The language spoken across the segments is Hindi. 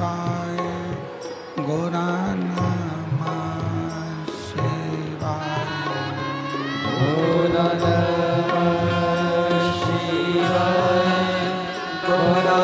शिवाय गौरा नमः शिवाय गौरा नमः शिवाय गौरा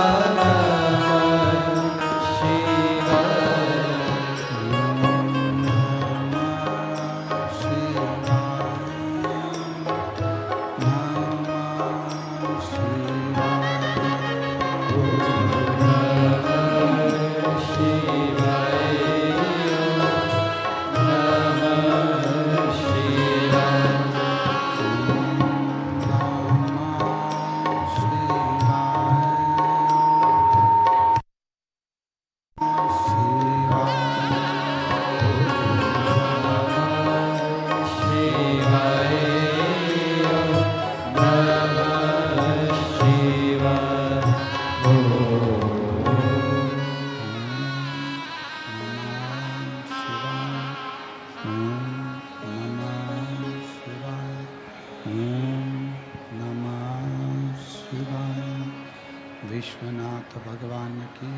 विश्वनाथ भगवान की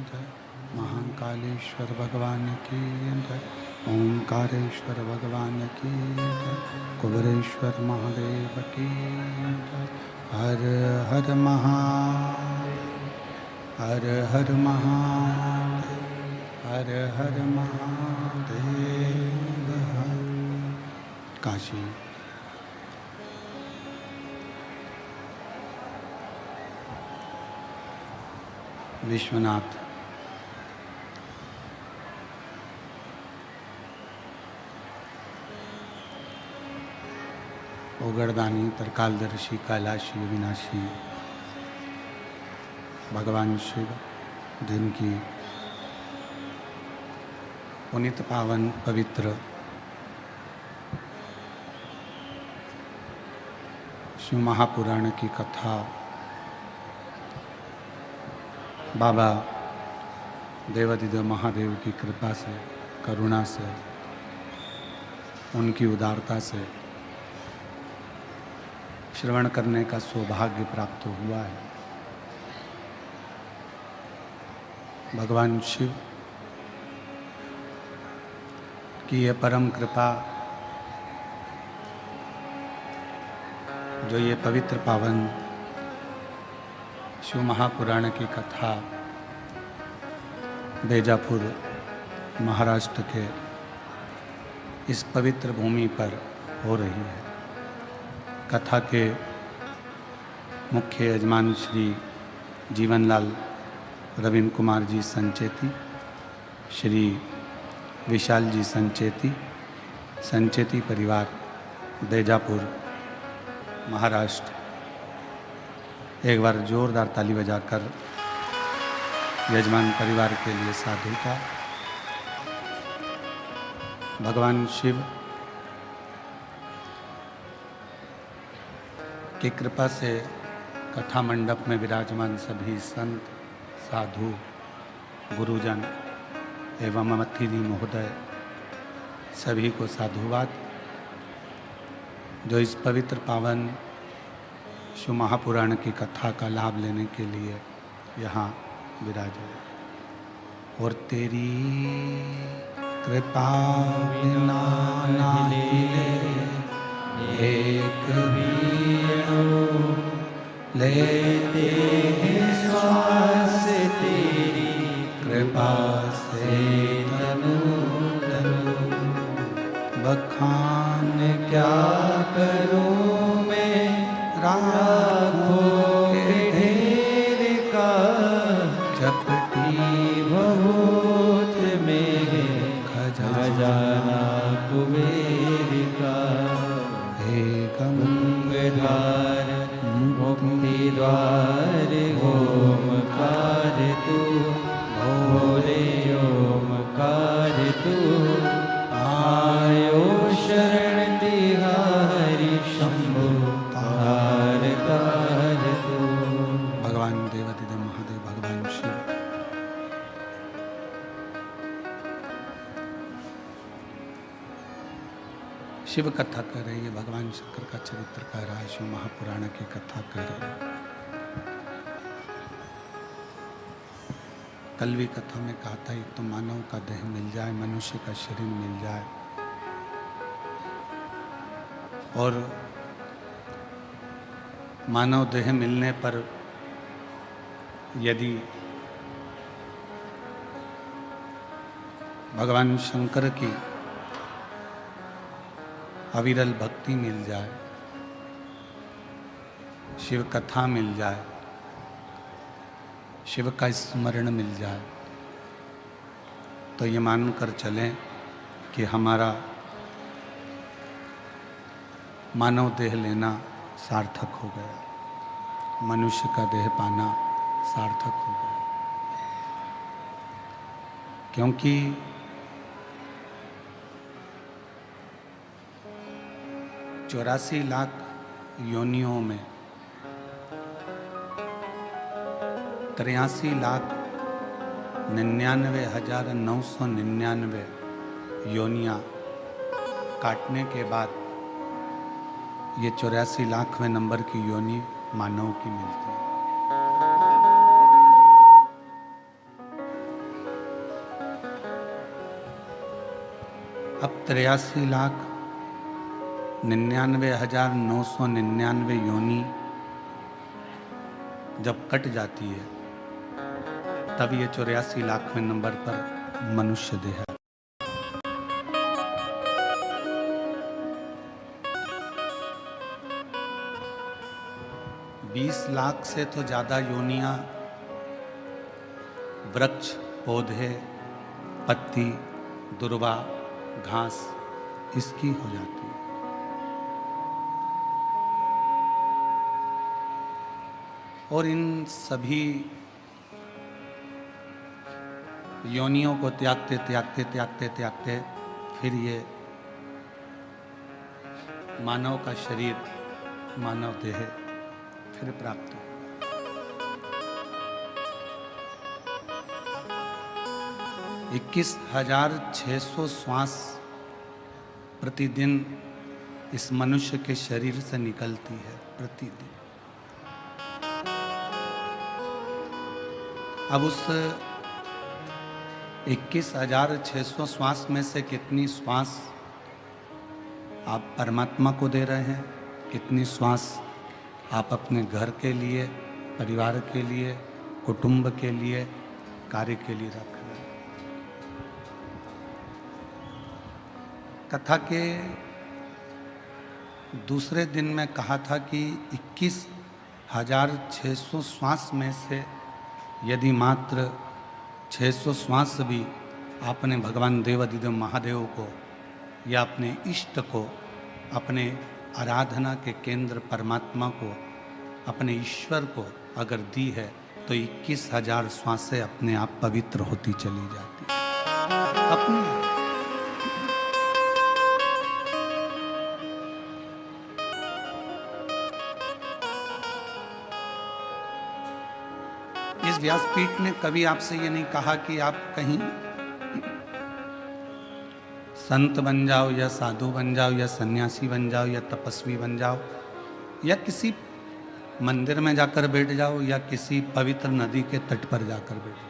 जय, महाकालेश्वर भगवान की जय, ओंकारेश्वर भगवान की जय, कुबेरेश्वर महादेव की जय। हर हर महादेव, हर हर महादेव, हर हर महादेव। काशी विश्वनाथ ओगरदानी तरकालदर्शी कैलाशी अविनाशी भगवान शिव जिनकी पुनीत पावन पवित्र शिव महापुराण की कथा बाबा देवादिदेव महादेव की कृपा से, करुणा से, उनकी उदारता से श्रवण करने का सौभाग्य प्राप्त हुआ है। भगवान शिव की ये परम कृपा जो ये पवित्र पावन शिव महापुराण की कथा बेजापुर महाराष्ट्र के इस पवित्र भूमि पर हो रही है। कथा के मुख्य यजमान श्री जीवनलाल रविंद्र कुमार जी संचेती, श्री विशाल जी संचेती, संचेती परिवार बेजापुर महाराष्ट्र। एक बार जोरदार ताली बजाकर यजमान परिवार के लिए साधु का। भगवान शिव की कृपा से कथा मंडप में विराजमान सभी संत, साधु, गुरुजन एवं अतिथि महोदय सभी को साधुवाद, जो इस पवित्र पावन शिव महापुराण की कथा का लाभ लेने के लिए यहाँ विराजे। और तेरी कृपा बिना ना हिले एक भी लेते हैं श्वास, तेरी कृपा से तनु तनु बखान क्या करूं मैं राखों के ढेर का, चपटी बहुत में खजाना कुबेर का। हे गंगाधर मुक्ति द्वार ओमकार तू, भोले ओमकार तू, आयो शरण तिहारी शंभु तार तार तू। भगवान देवादिदेव महादेव भगवान शिव शिव कथा कर रही है। भगवान शंकर का चरित्र कह रहा है, शिव महापुराण की कथा कर रही है। कल भी कथा में कहा था, एक तो मानव का देह मिल जाए, मनुष्य का शरीर मिल जाए, और मानव देह मिलने पर यदि भगवान शंकर की अविरल भक्ति मिल जाए, शिव कथा मिल जाए, शिव का स्मरण मिल जाए, तो ये मानकर चलें कि हमारा मानव देह लेना सार्थक हो गया, मनुष्य का देह पाना सार्थक हो गया। क्योंकि 84 लाख योनियों में 83,99,999 योनियां काटने के बाद ये 84 लाखवें नंबर की योनि मानव की मिलती है। अब 83,99,999 योनि जब कट जाती है, तब ये 84 लाखवें नंबर पर मनुष्य देह है। बीस लाख से तो ज्यादा योनियां वृक्ष, पौधे, पत्ती, दुर्वा, घास इसकी हो जाती है। और इन सभी योनियों को त्यागते त्यागते त्यागते त्यागते फिर ये मानव का शरीर, मानव देह फिर प्राप्त हो। 21,600 श्वास प्रतिदिन इस मनुष्य के शरीर से निकलती है प्रतिदिन। अब उस 21,600 श्वास में से कितनी श्वास आप परमात्मा को दे रहे हैं, कितनी श्वास आप अपने घर के लिए, परिवार के लिए, कुटुंब के लिए, कार्य के लिए रख रहे हैं। कथा के दूसरे दिन में कहा था कि 21,600 श्वास में से यदि मात्र 600 श्वास भी आपने भगवान देवाधिदेव महादेव को या अपने इष्ट को, अपने आराधना के केंद्र परमात्मा को, अपने ईश्वर को अगर दी है, तो 21,000 श्वासें अपने आप पवित्र होती चली जाती है अपने। इस व्यासपीठ ने कभी आपसे ये नहीं कहा कि आप कहीं संत बन जाओ या साधु बन जाओ या सन्यासी बन जाओ या तपस्वी बन जाओ या किसी मंदिर में जाकर बैठ जाओ या किसी पवित्र नदी के तट पर जाकर बैठ जाओ।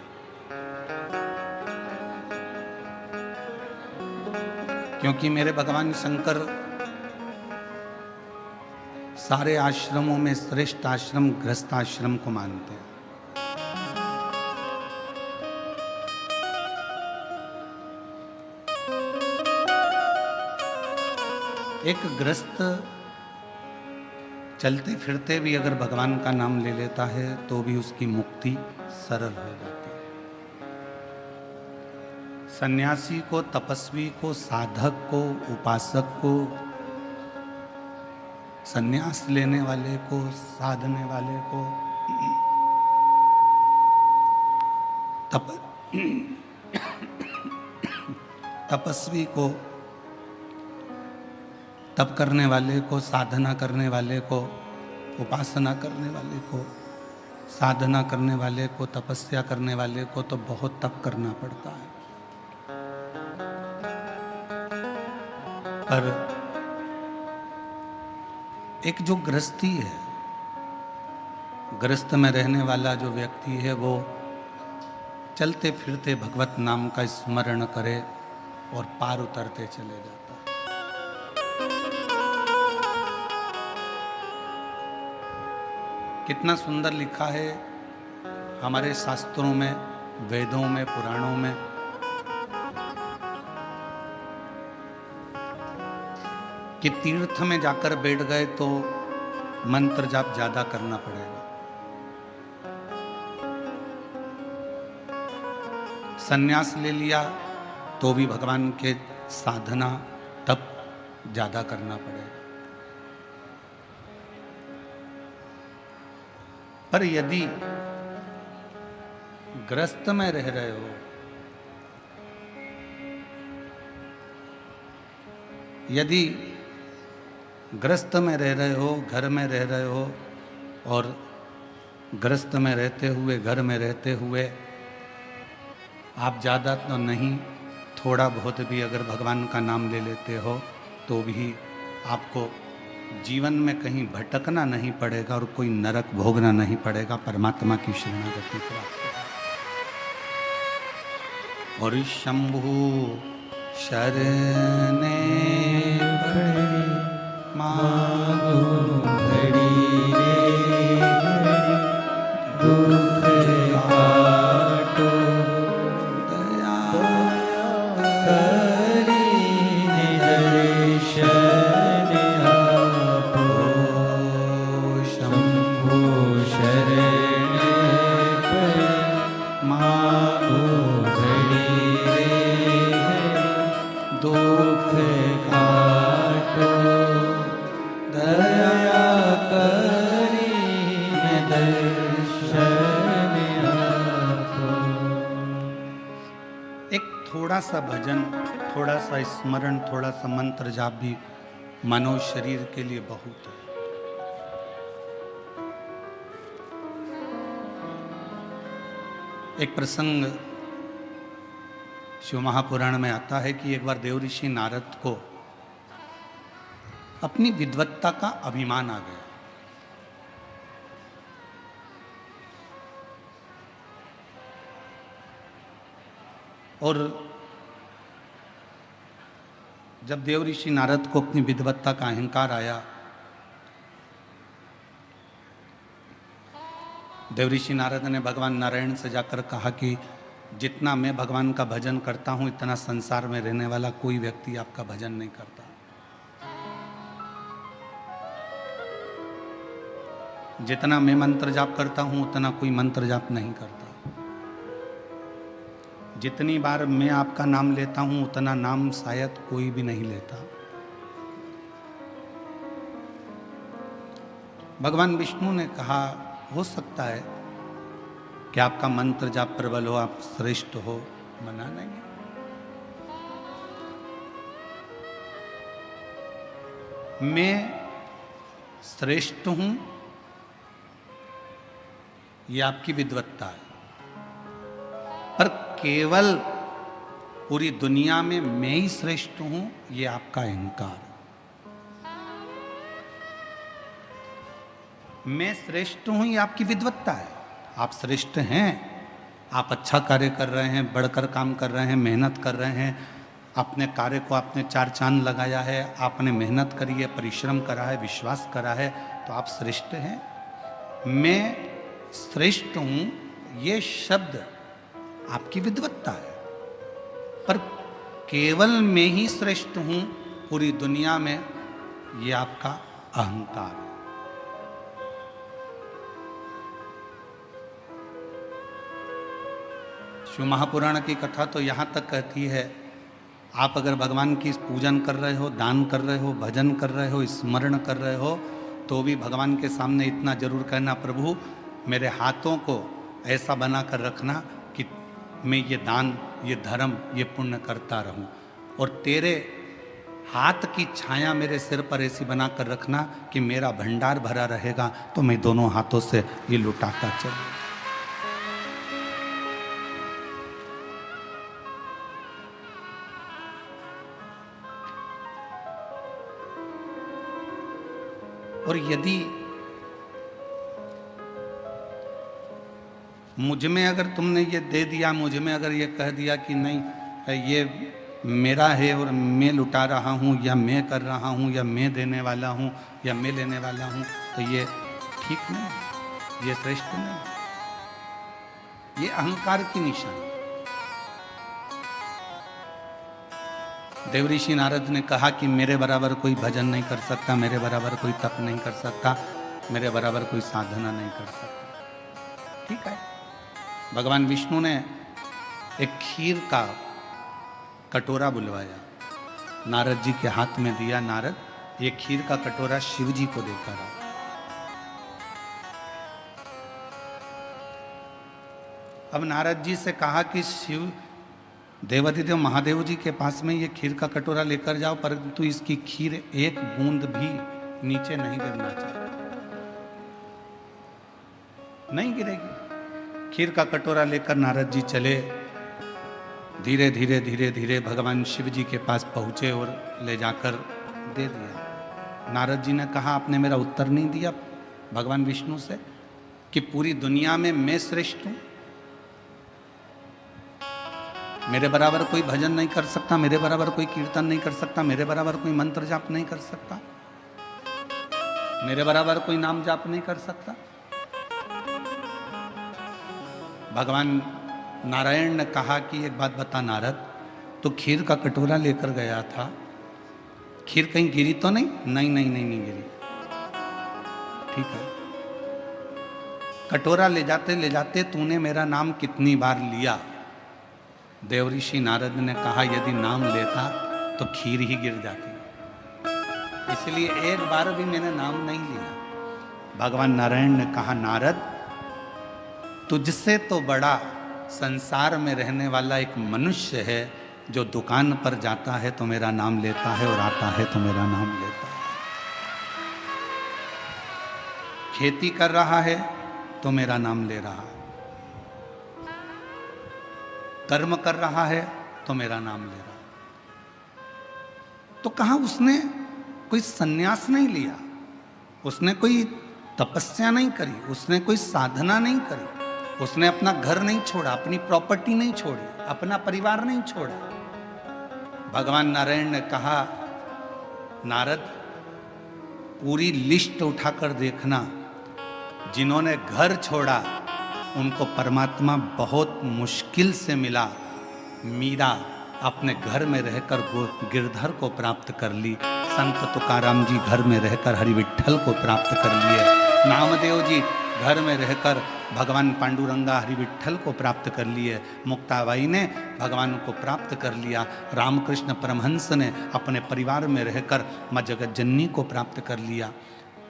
क्योंकि मेरे भगवान शंकर सारे आश्रमों में श्रेष्ठ आश्रम गृहस्थ आश्रम को मानते हैं। एक गृहस्थ चलते फिरते भी अगर भगवान का नाम ले लेता है तो भी उसकी मुक्ति सरल हो जाती है। सन्यासी को, तपस्वी को, साधक को, उपासक को, सन्यास लेने वाले को, साधने वाले को, तपस्वी को, तप करने वाले को, साधना करने वाले को, उपासना करने वाले को, साधना करने वाले को, तपस्या करने वाले को तो बहुत तप करना पड़ता है। पर एक जो गृहस्थी है, गृहस्थ में रहने वाला जो व्यक्ति है, वो चलते फिरते भगवत नाम का स्मरण करे और पार उतरते चले जाता है। कितना सुंदर लिखा है हमारे शास्त्रों में, वेदों में, पुराणों में, कि तीर्थ में जाकर बैठ गए तो मंत्र जाप ज्यादा करना पड़ेगा, संन्यास ले लिया तो भी भगवान के साधना तप ज्यादा करना पड़ेगा। पर यदि ग्रस्त में रह रहे हो, यदि ग्रस्त में रह रहे हो, घर में रह रहे हो, और ग्रस्त में रहते हुए, घर में रहते हुए आप ज़्यादा तो नहीं, थोड़ा बहुत भी अगर भगवान का नाम ले लेते हो तो भी आपको जीवन में कहीं भटकना नहीं पड़ेगा और कोई नरक भोगना नहीं पड़ेगा, परमात्मा की शरणागति प्राप्त होगी। और शंभु शरणे पड़े मांगो घड़ी रे दुख काटो दया करी दर्शन आपो। शंभु शरण पड़े मांगो घड़ी रे दुख काटो दया करी दर्शन आपो। एक थोड़ा सा भजन, थोड़ा सा स्मरण, थोड़ा सा मंत्र जाप भी मनो शरीर के लिए बहुत है। एक प्रसंग शिव महापुराण में आता है कि एक बार देव ऋषि नारद को अपनी विद्वत्ता का अभिमान आ गया। और जब देव ऋषि नारद को अपनी विद्वत्ता का अहंकार आया, देव ऋषि नारद ने भगवान नारायण से जाकर कहा कि जितना मैं भगवान का भजन करता हूं, इतना संसार में रहने वाला कोई व्यक्ति आपका भजन नहीं करता। जितना मैं मंत्र जाप करता हूं, उतना कोई मंत्र जाप नहीं करता। जितनी बार मैं आपका नाम लेता हूं, उतना नाम शायद कोई भी नहीं लेता। भगवान विष्णु ने कहा, हो सकता है कि आपका मंत्र जाप प्रबल हो, आप श्रेष्ठ हो, मना नहीं। मैं श्रेष्ठ हूं, ये आपकी विद्वत्ता है, पर केवल पूरी दुनिया में मैं ही श्रेष्ठ हूं, ये आपका अहंकार। मैं श्रेष्ठ हूं, ये आपकी विद्वत्ता है। आप श्रेष्ठ हैं, आप अच्छा कार्य कर रहे हैं, बढ़कर काम कर रहे हैं, मेहनत कर रहे हैं, अपने कार्य को आपने चार चांद लगाया है, आपने मेहनत करी है, परिश्रम करा है, विश्वास करा है, तो आप श्रेष्ठ हैं। मैं श्रेष्ठ हूं, ये शब्द आपकी विद्वत्ता है, पर केवल मैं ही श्रेष्ठ हूं पूरी दुनिया में, ये आपका अहंकार है। शिव महापुराण की कथा तो यहां तक कहती है, आप अगर भगवान की पूजन कर रहे हो, दान कर रहे हो, भजन कर रहे हो, स्मरण कर रहे हो, तो भी भगवान के सामने इतना जरूर कहना, प्रभु मेरे हाथों को ऐसा बना कर रखना कि मैं ये दान, ये धर्म, ये पुण्य करता रहूं, और तेरे हाथ की छाया मेरे सिर पर ऐसी बना कर रखना कि मेरा भंडार भरा रहेगा, तो मैं दोनों हाथों से ये लुटाता चलूं। और यदि मुझ में अगर तुमने ये दे दिया, मुझ में अगर ये कह दिया कि नहीं ये मेरा है और मैं लुटा रहा हूँ या मैं कर रहा हूँ या मैं देने वाला हूँ या मैं लेने वाला हूँ, तो ये ठीक नहीं, ये श्रेष्ठ नहीं, ये अहंकार की निशानी। देवऋषि नारद ने कहा कि मेरे बराबर कोई भजन नहीं कर सकता, मेरे बराबर कोई तप नहीं कर सकता, मेरे बराबर कोई साधना नहीं कर सकता। ठीक है, भगवान विष्णु ने एक खीर का कटोरा बुलवाया, नारद जी के हाथ में दिया, नारद ये खीर का कटोरा शिव जी को देकर आओ। अब नारद जी से कहा कि शिव देवाधिदेव महादेव जी के पास में ये खीर का कटोरा लेकर जाओ, परंतु इसकी खीर एक बूंद भी नीचे नहीं गिरना चाहिए, नहीं गिरेगी। खीर का कटोरा लेकर नारद जी चले, धीरे धीरे धीरे धीरे भगवान शिव जी के पास पहुंचे और ले जाकर दे दिया। नारद जी ने कहा आपने मेरा उत्तर नहीं दिया भगवान विष्णु से कि पूरी दुनिया में मैं श्रेष्ठ हूं, मेरे बराबर कोई भजन नहीं कर सकता, मेरे बराबर कोई कीर्तन नहीं कर सकता, मेरे बराबर कोई मंत्र जाप नहीं कर सकता, मेरे बराबर कोई नाम जाप नहीं कर सकता। भगवान नारायण ने कहा कि एक बात बता नारद, तो खीर का कटोरा लेकर गया था, खीर कहीं गिरी तो नहीं? नहीं नहीं नहीं नहीं गिरी। ठीक है, कटोरा ले जाते तूने मेरा नाम कितनी बार लिया? देवऋषि नारद ने कहा यदि नाम लेता तो खीर ही गिर जाती, इसलिए एक बार भी मैंने नाम नहीं लिया। भगवान नारायण ने कहा नारद तुझसे तो बड़ा संसार में रहने वाला एक मनुष्य है जो दुकान पर जाता है तो मेरा नाम लेता है और आता है तो मेरा नाम लेता है, खेती कर रहा है तो मेरा नाम ले रहा है, कर्म कर रहा है तो मेरा नाम ले रहा है। तो कहा उसने कोई सन्यास नहीं लिया, उसने कोई तपस्या नहीं करी, उसने कोई साधना नहीं करी, उसने अपना घर नहीं छोड़ा, अपनी प्रॉपर्टी नहीं छोड़ी, अपना परिवार नहीं छोड़ा। भगवान नारायण ने कहा नारद पूरी लिस्ट उठाकर देखना, जिन्होंने घर छोड़ा उनको परमात्मा बहुत मुश्किल से मिला। मीरा अपने घर में रहकर गिरधर को प्राप्त कर ली, संत तुकाराम जी घर में रहकर हरि विठ्ठल को प्राप्त कर लिए, नामदेव जी घर में रहकर भगवान पांडुरंगा हरि विठ्ठल को प्राप्त कर लिए, मुक्ताबाई ने भगवान को प्राप्त कर लिया, रामकृष्ण परमहंस ने अपने परिवार में रहकर माँ जगत जननी को प्राप्त कर लिया,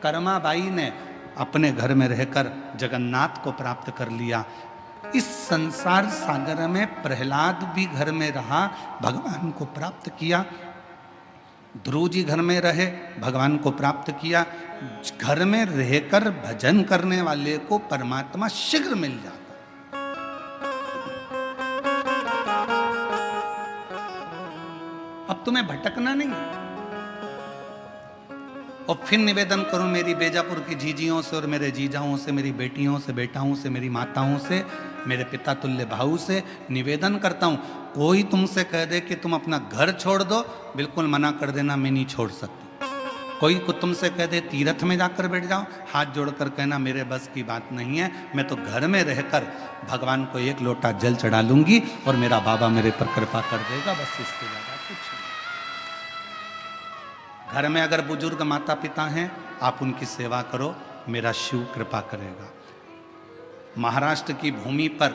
कर्माबाई ने अपने घर में रहकर जगन्नाथ को प्राप्त कर लिया। इस संसार सागर में प्रहलाद भी घर में रहा, भगवान को प्राप्त किया, ध्रुव जी घर में रहे, भगवान को प्राप्त किया। घर में रहकर भजन करने वाले को परमात्मा शीघ्र मिल जाता। अब तुम्हें भटकना नहीं, और फिर निवेदन करूं मेरी बेजापुर की जीजियों से और मेरे जीजाओं से, मेरी बेटियों से, बेटाओं से, मेरी माताओं से, मेरे पिता तुल्य भाऊ से निवेदन करता हूं, कोई तुमसे कह दे कि तुम अपना घर छोड़ दो, बिल्कुल मना कर देना, मैं नहीं छोड़ सकती। कोई को तुमसे कह दे तीर्थ में जाकर बैठ जाओ, हाथ जोड़कर कहना मेरे बस की बात नहीं है, मैं तो घर में रहकर भगवान को एक लोटा जल चढ़ा लूंगी और मेरा बाबा मेरे पर कृपा कर देगा, बस इससे ज्यादा कुछ नहीं। घर में अगर बुजुर्ग माता पिता हैं, आप उनकी सेवा करो, मेरा शिव कृपा करेगा। महाराष्ट्र की भूमि पर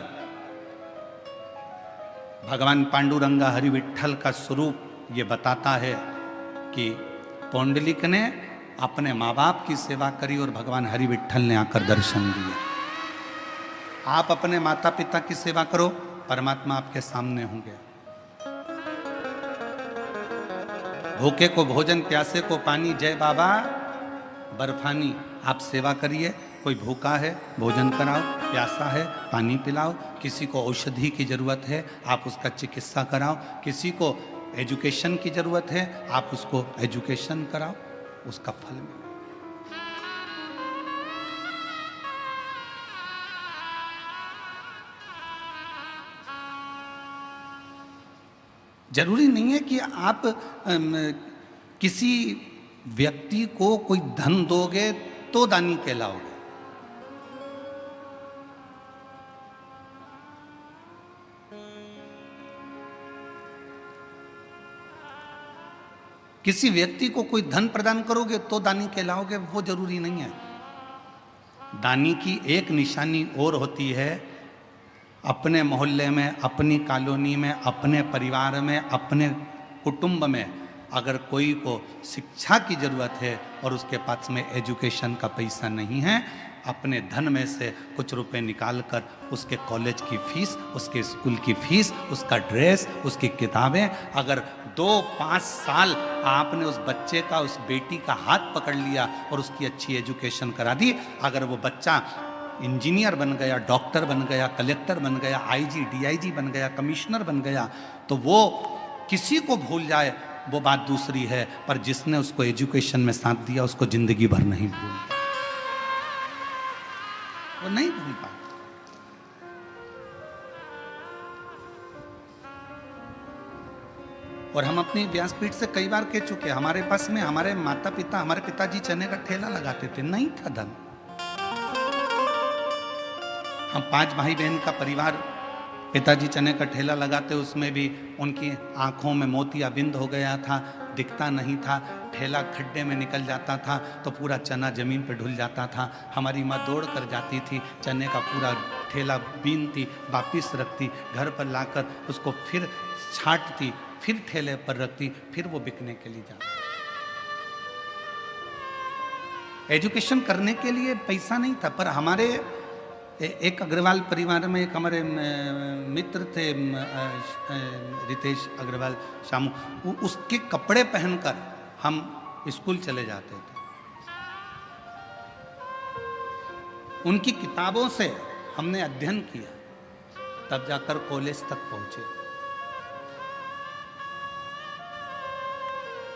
भगवान पांडुरंगा हरि विठ्ठल का स्वरूप ये बताता है कि पौंडलिक ने अपने माँ बाप की सेवा करी और भगवान हरि विठ्ठल ने आकर दर्शन दिए। आप अपने माता पिता की सेवा करो, परमात्मा आपके सामने होंगे। भूखे को भोजन, प्यासे को पानी, जय बाबा बर्फानी। आप सेवा करिए, कोई भूखा है भोजन कराओ, प्यासा है पानी पिलाओ, किसी को औषधि की जरूरत है आप उसका चिकित्सा कराओ, किसी को एजुकेशन की जरूरत है आप उसको एजुकेशन कराओ, उसका फल मिले। जरूरी नहीं है कि आप किसी व्यक्ति को कोई धन दोगे तो दानी कहलाओगे। किसी व्यक्ति को कोई धन प्रदान करोगे तो दानी कहलाओगे, वो जरूरी नहीं है। दानी की एक निशानी और होती है, अपने मोहल्ले में, अपनी कॉलोनी में, अपने परिवार में, अपने कुटुंब में अगर कोई को शिक्षा की ज़रूरत है और उसके पास में एजुकेशन का पैसा नहीं है, अपने धन में से कुछ रुपए निकाल कर उसके कॉलेज की फीस, उसके स्कूल की फीस, उसका ड्रेस, उसकी किताबें, अगर 2-5 साल आपने उस बच्चे का, उस बेटी का हाथ पकड़ लिया और उसकी अच्छी एजुकेशन करा दी, अगर वो बच्चा इंजीनियर बन गया, डॉक्टर बन गया, कलेक्टर बन गया, आईजी, डीआईजी बन गया, कमिश्नर बन गया, तो वो किसी को भूल जाए वो बात दूसरी है, पर जिसने उसको एजुकेशन में साथ दिया उसको जिंदगी भर नहीं भूलता, वो नहीं भूल पाता। और हम अपनी व्यासपीठ से कई बार कह चुके हैं, हमारे पास में हमारे माता पिता, हमारे पिताजी चने का ठेला लगाते थे, नहीं था धन। हम 5 भाई बहन का परिवार, पिताजी चने का ठेला लगाते, उसमें भी उनकी आंखों में मोतियाबिंद हो गया था, दिखता नहीं था, ठेला खड्डे में निकल जाता था तो पूरा चना जमीन पे ढुल जाता था। हमारी माँ दौड़ कर जाती थी, चने का पूरा ठेला बीनती, वापिस रखती, घर पर लाकर उसको फिर छांटती, फिर ठेले पर रखती, फिर वो बिकने के लिए जाती। एजुकेशन करने के लिए पैसा नहीं था, पर हमारे एक अग्रवाल परिवार में एक हमारे मित्र थे, रितेश अग्रवाल शामू, उसके कपड़े पहनकर हम स्कूल चले जाते थे। उनकी किताबों से हमने अध्ययन किया, तब जाकर कॉलेज तक पहुंचे।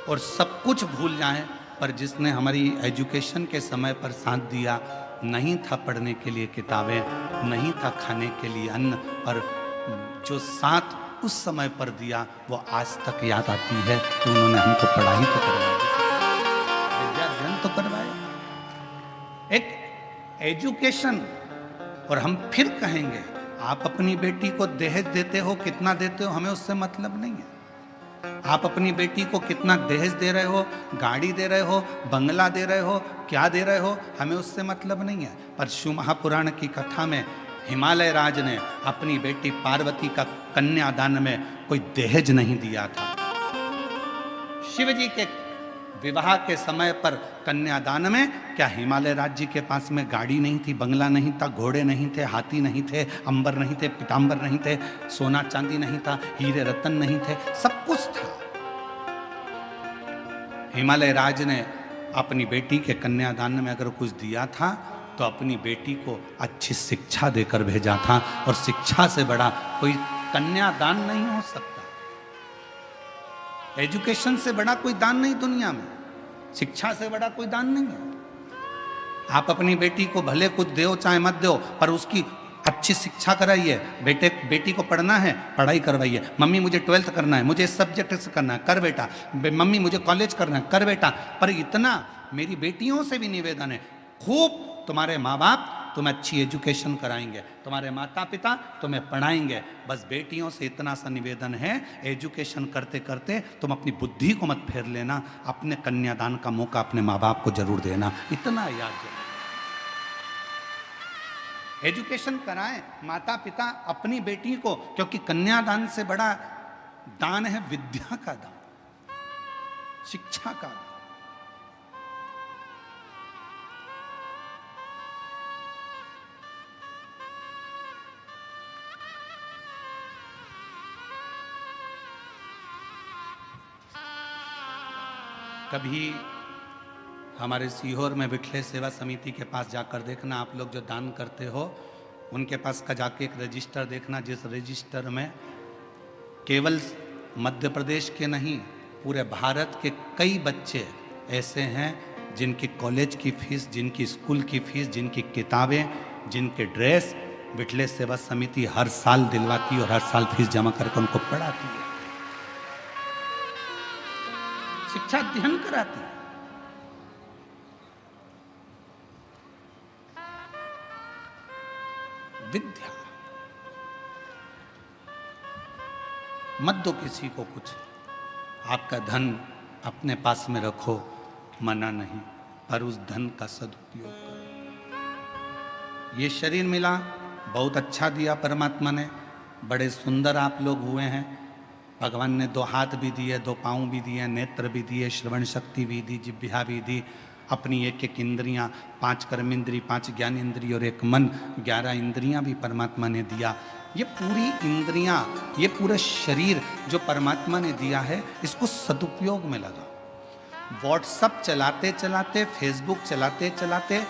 और सब कुछ भूल जाएं, पर जिसने हमारी एजुकेशन के समय पर साथ दिया, नहीं था पढ़ने के लिए किताबें, नहीं था खाने के लिए अन्न, पर जो साथ उस समय पर दिया वो आज तक याद आती है कि उन्होंने हमको पढ़ाई तो करवाई, विद्या अध्ययन तो करवाया, एक एजुकेशन। और हम फिर कहेंगे, आप अपनी बेटी को दहेज देते हो, कितना देते हो, हमें उससे मतलब नहीं है। आप अपनी बेटी को कितना दहेज दे रहे हो, गाड़ी दे रहे हो, बंगला दे रहे हो, क्या दे रहे हो, हमें उससे मतलब नहीं है। पर शिव महापुराण की कथा में हिमालय राज ने अपनी बेटी पार्वती का कन्यादान में कोई दहेज नहीं दिया था। शिव जी के विवाह के समय पर कन्यादान में क्या हिमालय राज्य के पास में गाड़ी नहीं थी, बंगला नहीं था, घोड़े नहीं थे, हाथी नहीं थे, अंबर नहीं थे, पीतांबर नहीं थे, सोना चांदी नहीं था, हीरे रतन नहीं थे, सब कुछ था। हिमालय राज ने अपनी बेटी के कन्यादान में अगर कुछ दिया था तो अपनी बेटी को अच्छी शिक्षा देकर भेजा था, और शिक्षा से बड़ा कोई कन्यादान नहीं हो सकता। एजुकेशन से बड़ा कोई दान नहीं दुनिया में, शिक्षा से बड़ा कोई दान नहीं है। आप अपनी बेटी को भले कुछ दो चाहे मत दो, पर उसकी अच्छी शिक्षा कराइए। बेटी को पढ़ना है, पढ़ाई करवाइए। मम्मी मुझे 12th करना है, मुझे इस सब्जेक्ट से करना है, कर बेटा। मम्मी मुझे कॉलेज करना है, कर बेटा। पर इतना मेरी बेटियों से भी निवेदन है, खूब तुम्हारे माँ बाप तुम्हें अच्छी एजुकेशन कराएंगे, तुम्हारे माता पिता तुम्हें पढ़ाएंगे, बस बेटियों से इतना सा निवेदन है, एजुकेशन करते करते तुम अपनी बुद्धि को मत फेर लेना, अपने कन्यादान का मौका अपने माँ बाप को जरूर देना, इतना याद रखना। एजुकेशन कराएं माता पिता अपनी बेटी को, क्योंकि कन्यादान से बड़ा दान है विद्या का दान, शिक्षा का दान। कभी हमारे सीहोर में विठले सेवा समिति के पास जाकर देखना, आप लोग जो दान करते हो उनके पास का जाके एक रजिस्टर देखना, जिस रजिस्टर में केवल मध्य प्रदेश के नहीं पूरे भारत के कई बच्चे ऐसे हैं जिनकी कॉलेज की फीस, जिनकी स्कूल की फीस, जिनकी किताबें, जिनके ड्रेस विठले सेवा समिति हर साल दिलवाती और हर साल फीस जमा करके उनको पढ़ाती है। शिक्षा अध्ययन कराती है। विद्या मत दो किसी को कुछ, आपका धन अपने पास में रखो, मना नहीं, पर उस धन का सदुपयोग करो। ये शरीर मिला, बहुत अच्छा दिया परमात्मा ने, बड़े सुंदर आप लोग हुए हैं। भगवान ने 2 हाथ भी दिए, 2 पाँव भी दिए, नेत्र भी दिए, श्रवण शक्ति भी दी, जिह्वा भी दी, अपनी 1-1 इंद्रियां, 5 कर्मेंद्री, 5 ज्ञान इंद्रिय और 1 मन, 11 इंद्रियां भी परमात्मा ने दिया। ये पूरी इंद्रियां, ये पूरा शरीर जो परमात्मा ने दिया है, इसको सदुपयोग में लगा। व्हाट्सएप चलाते चलाते, फेसबुक चलाते चलाते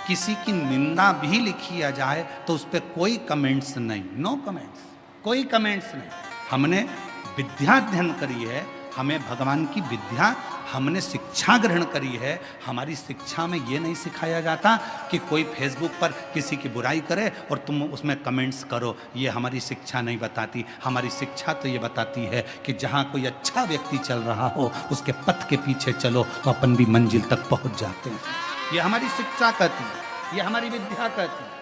किसी की निंदा भी लिखी आ जाए तो उस पर कोई कमेंट्स नहीं, नो कमेंट्स, कोई कमेंट्स नहीं। हमने विद्या अध्ययन करी है, हमें भगवान की विद्या, हमने शिक्षा ग्रहण करी है। हमारी शिक्षा में ये नहीं सिखाया जाता कि कोई फेसबुक पर किसी की बुराई करे और तुम उसमें कमेंट्स करो, ये हमारी शिक्षा नहीं बताती। हमारी शिक्षा तो ये बताती है कि जहाँ कोई अच्छा व्यक्ति चल रहा हो उसके पथ के पीछे चलो तो अपन भी मंजिल तक पहुँच जाते हैं। ये हमारी शिक्षा कहती है, ये हमारी विद्या कहती है।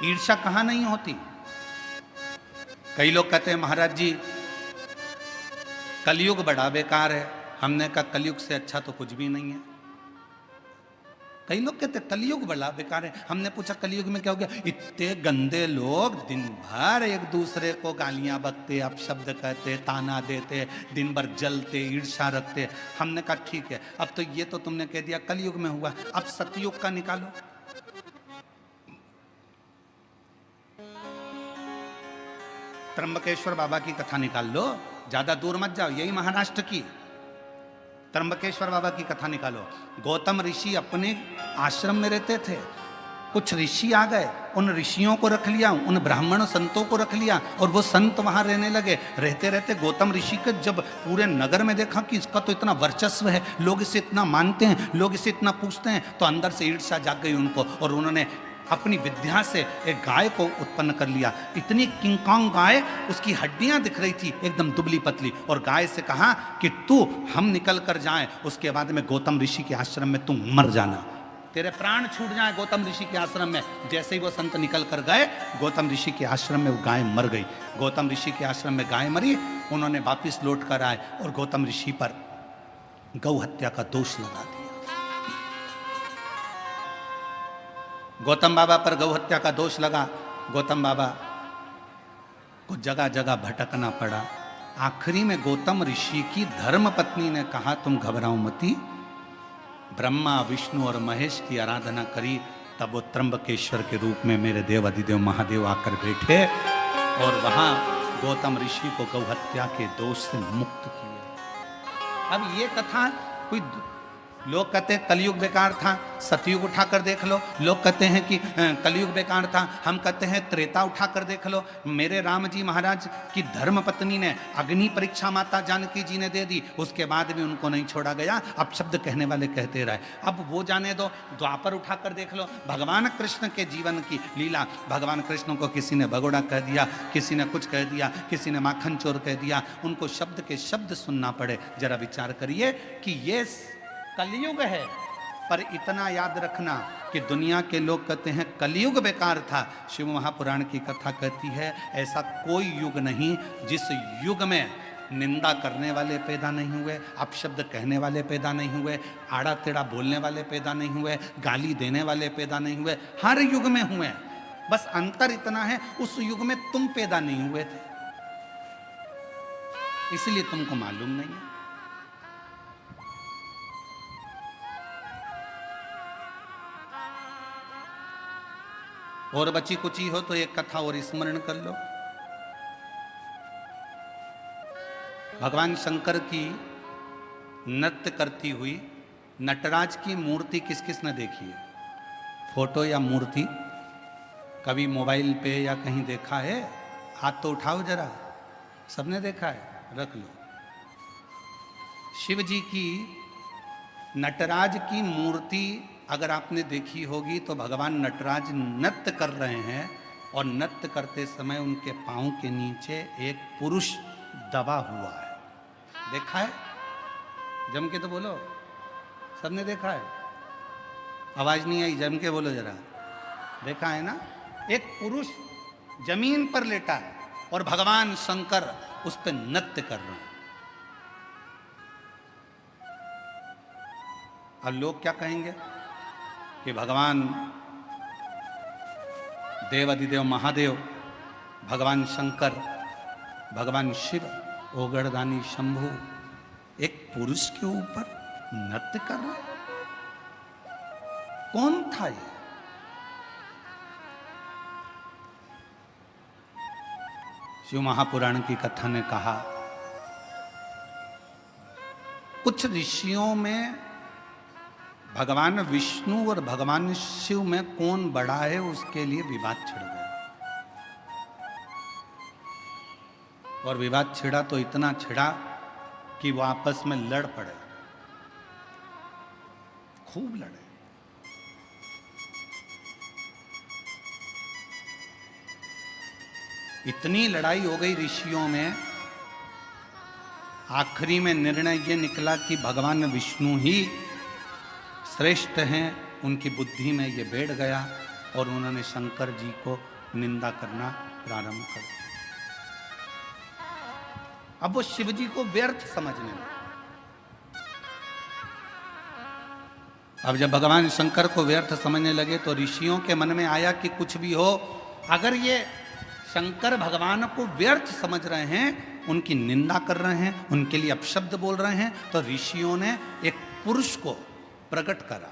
ईर्ष्या कहाँ नहीं होती। कई लोग कहते हैं महाराज जी कलयुग बड़ा बेकार है। हमने कहा कलयुग से अच्छा तो कुछ भी नहीं है। कई लोग कहते हैं कलयुग बड़ा बेकार है। हमने पूछा कलयुग में क्या हो गया? इतने गंदे लोग दिन भर एक दूसरे को गालियां बकते, अपशब्द कहते, ताना देते, दिन भर जलते, ईर्ष्या रखते। हमने कहा ठीक है, अब तो ये तो तुमने कह दिया कलयुग में हुआ, अब सतयुग का निकालो। त्र्यंबकेश्वर बाबा की कथा निकाल लो, ज्यादा दूर मत जाओ, यही महाराष्ट्र की त्र्यंबकेश्वर बाबा की कथा निकालो। गौतम ऋषि अपने आश्रम में रहते थे, कुछ ऋषि आ गए, उन ऋषियों को रख लिया, उन ब्राह्मण संतों को रख लिया और वो संत वहां रहने लगे। रहते रहते गौतम ऋषि के जब पूरे नगर में देखा कि इसका तो इतना वर्चस्व है, लोग इसे इतना मानते हैं, लोग इसे इतना पूछते हैं, तो अंदर से ईर्ष्या जाग गई उनको और उन्होंने अपनी विद्या से एक गाय को उत्पन्न कर लिया। इतनी किंकांग गाय, उसकी हड्डियां दिख रही थी एकदम दुबली पतली, और गाय से कहा कि तू हम निकल कर जाएं, उसके बाद में गौतम ऋषि के आश्रम में तू मर जाना, तेरे प्राण छूट जाए गौतम ऋषि के आश्रम में। जैसे ही वो संत निकल कर गए गौतम ऋषि के आश्रम में वो गाय मर गई। गौतम ऋषि के आश्रम में गाय मरी, उन्होंने वापिस लौट कर आए और गौतम ऋषि पर गौ हत्या का दोष लगा दिया। गौतम बाबा पर गौ हत्या का दोष लगा। गौतम बाबा को जगह जगह भटकना पड़ा। आखिरी में गौतम ऋषि की धर्म पत्नी ने कहा तुम घबराओ मती, ब्रह्मा विष्णु और महेश की आराधना करी, तब वो त्र्यंबकेश्वर के रूप में मेरे देव अधिदेव महादेव आकर बैठे और वहां गौतम ऋषि को गौ हत्या के दोष से मुक्त किया। अब ये कथा कोई, लोग कहते हैं कलयुग बेकार था, सतयुग उठाकर देख लो। लोग कहते हैं कि कलयुग बेकार था, हम कहते हैं त्रेता उठाकर देख लो। मेरे राम जी महाराज की धर्म पत्नी ने अग्नि परीक्षा माता जानकी जी ने दे दी, उसके बाद भी उनको नहीं छोड़ा गया। अब शब्द कहने वाले कहते रहे, अब वो जाने दो। द्वापर उठाकर देख लो, भगवान कृष्ण के जीवन की लीला। भगवान कृष्ण को किसी ने भगोड़ा कह दिया, किसी ने कुछ कह दिया, किसी ने माखन चोर कह दिया, उनको शब्द के शब्द सुनना पड़े। जरा विचार करिए कि ये कलयुग है, पर इतना याद रखना कि दुनिया के लोग कहते हैं कलयुग बेकार था। शिव महापुराण की कथा कहती है ऐसा कोई युग नहीं जिस युग में निंदा करने वाले पैदा नहीं हुए, अपशब्द कहने वाले पैदा नहीं हुए, आड़ा टेढ़ा बोलने वाले पैदा नहीं हुए, गाली देने वाले पैदा नहीं हुए। हर युग में हुए, बस अंतर इतना है उस युग में तुम पैदा नहीं हुए थे, इसलिए तुमको मालूम नहीं है। और बची कुची हो तो एक कथा और स्मरण कर लो। भगवान शंकर की नृत्य करती हुई नटराज की मूर्ति किस किस ने देखी है? फोटो या मूर्ति कभी मोबाइल पे या कहीं देखा है? हाथ तो उठाओ जरा, सबने देखा है, रख लो। शिव जी की नटराज की मूर्ति अगर आपने देखी होगी तो भगवान नटराज नृत्य कर रहे हैं और नृत्य करते समय उनके पांव के नीचे एक पुरुष दबा हुआ है। देखा है? जम के तो बोलो, सबने देखा है? आवाज नहीं आई, जम के बोलो जरा। देखा है ना? एक पुरुष जमीन पर लेटा है और भगवान शंकर उस पर नृत्य कर रहे हैं। अब लोग क्या कहेंगे कि भगवान देवाधिदेव महादेव, भगवान शंकर, भगवान शिव, ओगड़दानी शंभु एक पुरुष के ऊपर नृत्य कर रहा है। कौन था ये? शिव महापुराण की कथा ने कहा, कुछ ऋषियों में भगवान विष्णु और भगवान शिव में कौन बड़ा है उसके लिए विवाद छिड़ गया। और विवाद छिड़ा तो इतना छिड़ा कि वो आपस में लड़ पड़े, खूब लड़े। इतनी लड़ाई हो गई ऋषियों में, आखिरी में निर्णय ये निकला कि भगवान विष्णु ही श्रेष्ठ हैं। उनकी बुद्धि में ये बैठ गया और उन्होंने शंकर जी को निंदा करना प्रारंभ कर दिया। अब वो शिव जी को व्यर्थ समझने लगे। अब जब भगवान शंकर को व्यर्थ समझने लगे तो ऋषियों के मन में आया कि कुछ भी हो, अगर ये शंकर भगवान को व्यर्थ समझ रहे हैं, उनकी निंदा कर रहे हैं, उनके लिए अपशब्द बोल रहे हैं, तो ऋषियों ने एक पुरुष को प्रकट करा।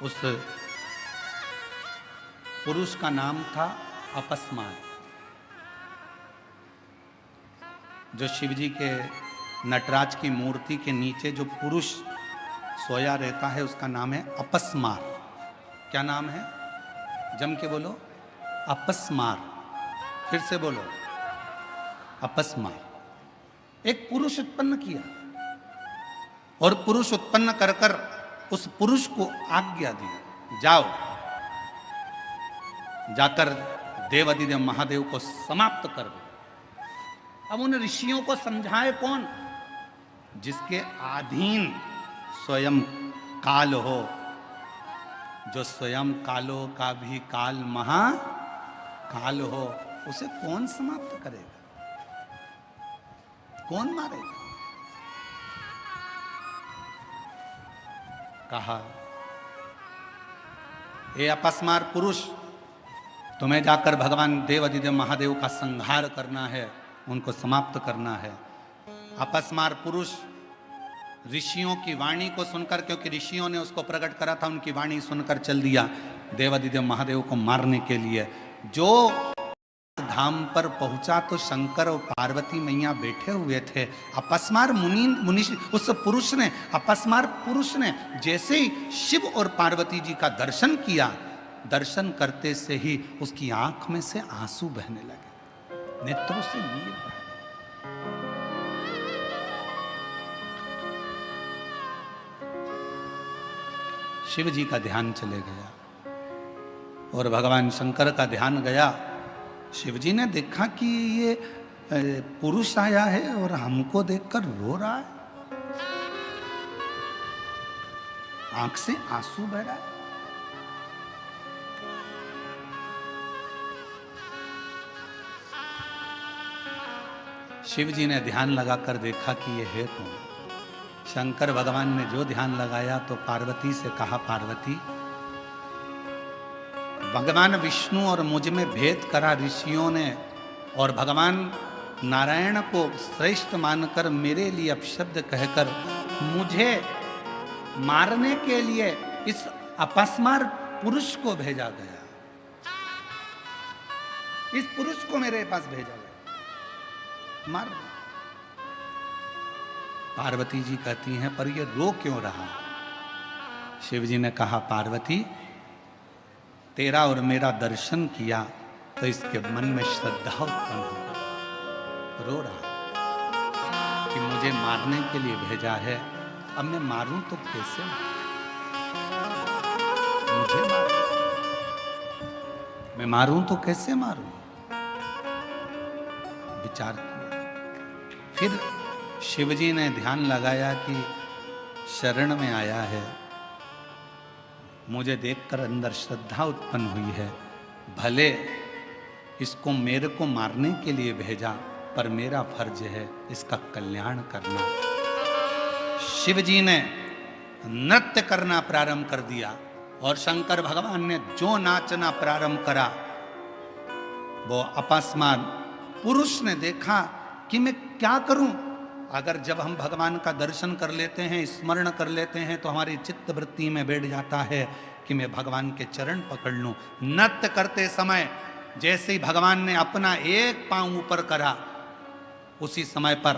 उस पुरुष का नाम था अपस्मार। जो शिवजी के नटराज की मूर्ति के नीचे जो पुरुष सोया रहता है उसका नाम है अपस्मार। क्या नाम है? जम के बोलो, अपस्मार। फिर से बोलो, अपस्मार। एक पुरुष उत्पन्न किया और पुरुष उत्पन्न कर कर उस पुरुष को आज्ञा दी, जाओ जाकर देवाधिदेव महादेव को समाप्त कर दो। अब उन ऋषियों को समझाए कौन? जिसके अधीन स्वयं काल हो, जो स्वयं कालो का भी काल महाकाल हो, उसे कौन समाप्त करेगा? कौन मारेगा? कहा, ए अपस्मार पुरुष, तुम्हें जाकर भगवान देवाधिदेव महादेव का संहार करना है, उनको समाप्त करना है। अपस्मार पुरुष ऋषियों की वाणी को सुनकर, क्योंकि ऋषियों ने उसको प्रकट करा था, उनकी वाणी सुनकर चल दिया देवाधिदेव महादेव को मारने के लिए। जो धाम पर पहुंचा तो शंकर और पार्वती मैया बैठे हुए थे। अपस्मार मुनि उस पुरुष ने, अपस्मार पुरुष ने जैसे ही शिव और पार्वती जी का दर्शन किया, दर्शन करते से ही उसकी आंख में से आंसू बहने लगे, नेत्रों से नीर बहे। शिव जी का ध्यान चले गया और भगवान शंकर का ध्यान गया। शिव जी ने देखा कि ये पुरुष आया है और हमको देखकर रो रहा है, आंख से आंसू बह रहा है। शिव जी ने ध्यान लगाकर देखा कि ये है कौन। शंकर भगवान ने जो ध्यान लगाया तो पार्वती से कहा, पार्वती, भगवान विष्णु और मुझ में भेद करा ऋषियों ने, और भगवान नारायण को श्रेष्ठ मानकर मेरे लिए अपशब्द कहकर मुझे मारने के लिए इस अपस्मार पुरुष को भेजा गया। इस पुरुष को मेरे पास भेजा गया, मार दो। पार्वती जी कहती हैं, पर ये रो क्यों रहा? शिव जी ने कहा, पार्वती, तेरा और मेरा दर्शन किया तो इसके मन में श्रद्धा उत्पन्न हो गई, रो रहा कि मुझे मारने के लिए भेजा है, अब मैं मारूं तो कैसे? मुझे मार मैं मारूं तो कैसे मारूं? विचार किया। फिर शिवजी ने ध्यान लगाया कि शरण में आया है, मुझे देखकर अंदर श्रद्धा उत्पन्न हुई है, भले इसको मेरे को मारने के लिए भेजा, पर मेरा फर्ज है इसका कल्याण करना। शिवजी ने नृत्य करना प्रारंभ कर दिया और शंकर भगवान ने जो नाचना प्रारंभ करा, वो अपस्मार पुरुष ने देखा कि मैं क्या करूं। अगर जब हम भगवान का दर्शन कर लेते हैं, स्मरण कर लेते हैं, तो हमारी चित्त वृत्ति में बैठ जाता है कि मैं भगवान के चरण पकड़ लूं। नृत्य करते समय जैसे ही भगवान ने अपना एक पांव ऊपर करा, उसी समय पर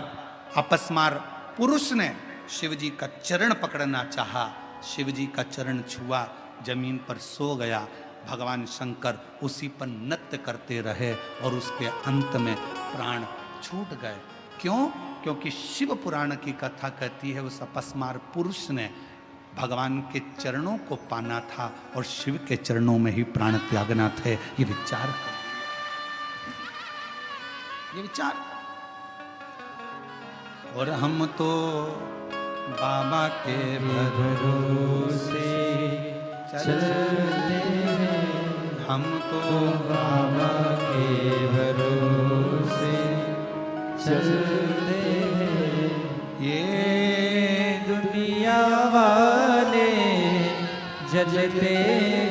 अपस्मार पुरुष ने शिवजी का चरण पकड़ना चाहा। शिवजी का चरण छुआ, जमीन पर सो गया। भगवान शंकर उसी पर नृत्य करते रहे और उसके अंत में प्राण छूट गए। क्यों? क्योंकि शिव पुराण की कथा कहती है उस अपस्मार पुरुष ने भगवान के चरणों को पाना था और शिव के चरणों में ही प्राण त्यागना थे। ये विचार, ये विचार। और हम तो बाबा के भरोसे चलते हैं, हम तो बाबा के भरोसे चलते हैं। ये दुनिया वाले जलते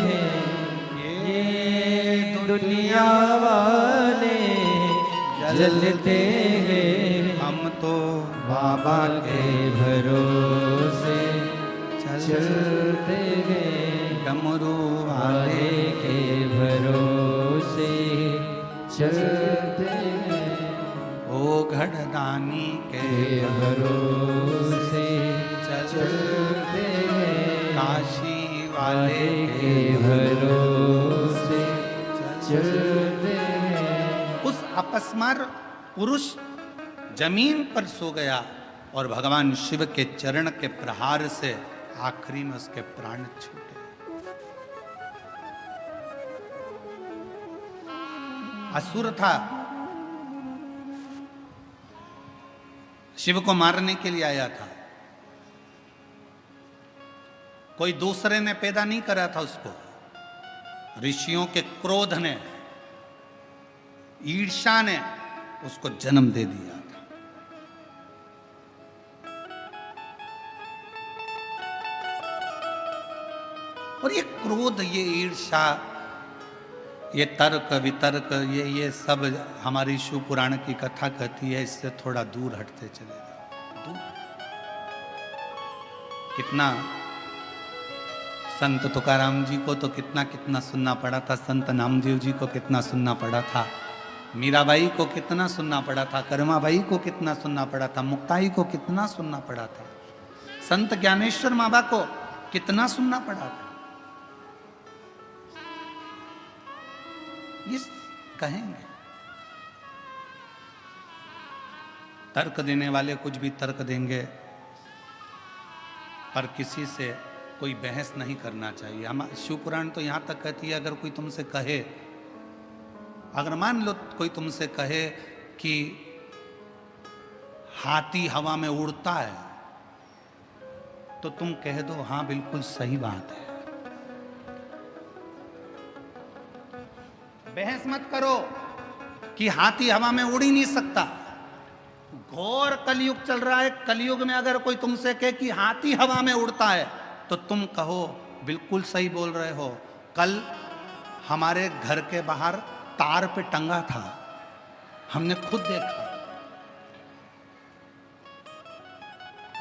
हैं, ये दुनिया वाले जलते हैं, हम तो बाबा के भरोसे चलते हैं, डमरू वाले के भरोसे चलते हैं, ओ घड़दानी के भरोसे चलते हैं, काशी वाले के भरोसे चलते हैं। उस अपस्मार पुरुष जमीन पर सो गया और भगवान शिव के चरण के प्रहार से आखिरी में उसके प्राण छूटे। असुर था, शिव को मारने के लिए आया था। कोई दूसरे ने पैदा नहीं करा था उसको, ऋषियों के क्रोध ने, ईर्ष्या ने उसको जन्म दे दिया था। और ये क्रोध, ये ईर्ष्या, ये तर्क वितर्क, ये सब हमारी शिव पुराण की कथा कहती है, इससे थोड़ा दूर हटते चले जाओ। दूर। कितना संत तुकाराम जी को तो कितना कितना सुनना पड़ा था, संत नामदेव जी को कितना सुनना पड़ा था, मीराबाई को कितना सुनना पड़ा था, कर्माबाई को कितना सुनना पड़ा था, मुक्ताई को कितना सुनना पड़ा था, संत ज्ञानेश्वर बाबा को कितना सुनना पड़ा था। ये कहेंगे, तर्क देने वाले कुछ भी तर्क देंगे, पर किसी से कोई बहस नहीं करना चाहिए। हम शिव पुराण तो यहां तक कहती है, अगर कोई तुमसे कहे, अगर मान लो कोई तुमसे कहे कि हाथी हवा में उड़ता है, तो तुम कह दो हां बिल्कुल सही बात है। बहस मत करो कि हाथी हवा में उड़ ही नहीं सकता। घोर कलयुग चल रहा है, कलयुग में अगर कोई तुमसे कहे कि हाथी हवा में उड़ता है, तो तुम कहो बिल्कुल सही बोल रहे हो। कल हमारे घर के बाहर तार पे टंगा था, हमने खुद देखा।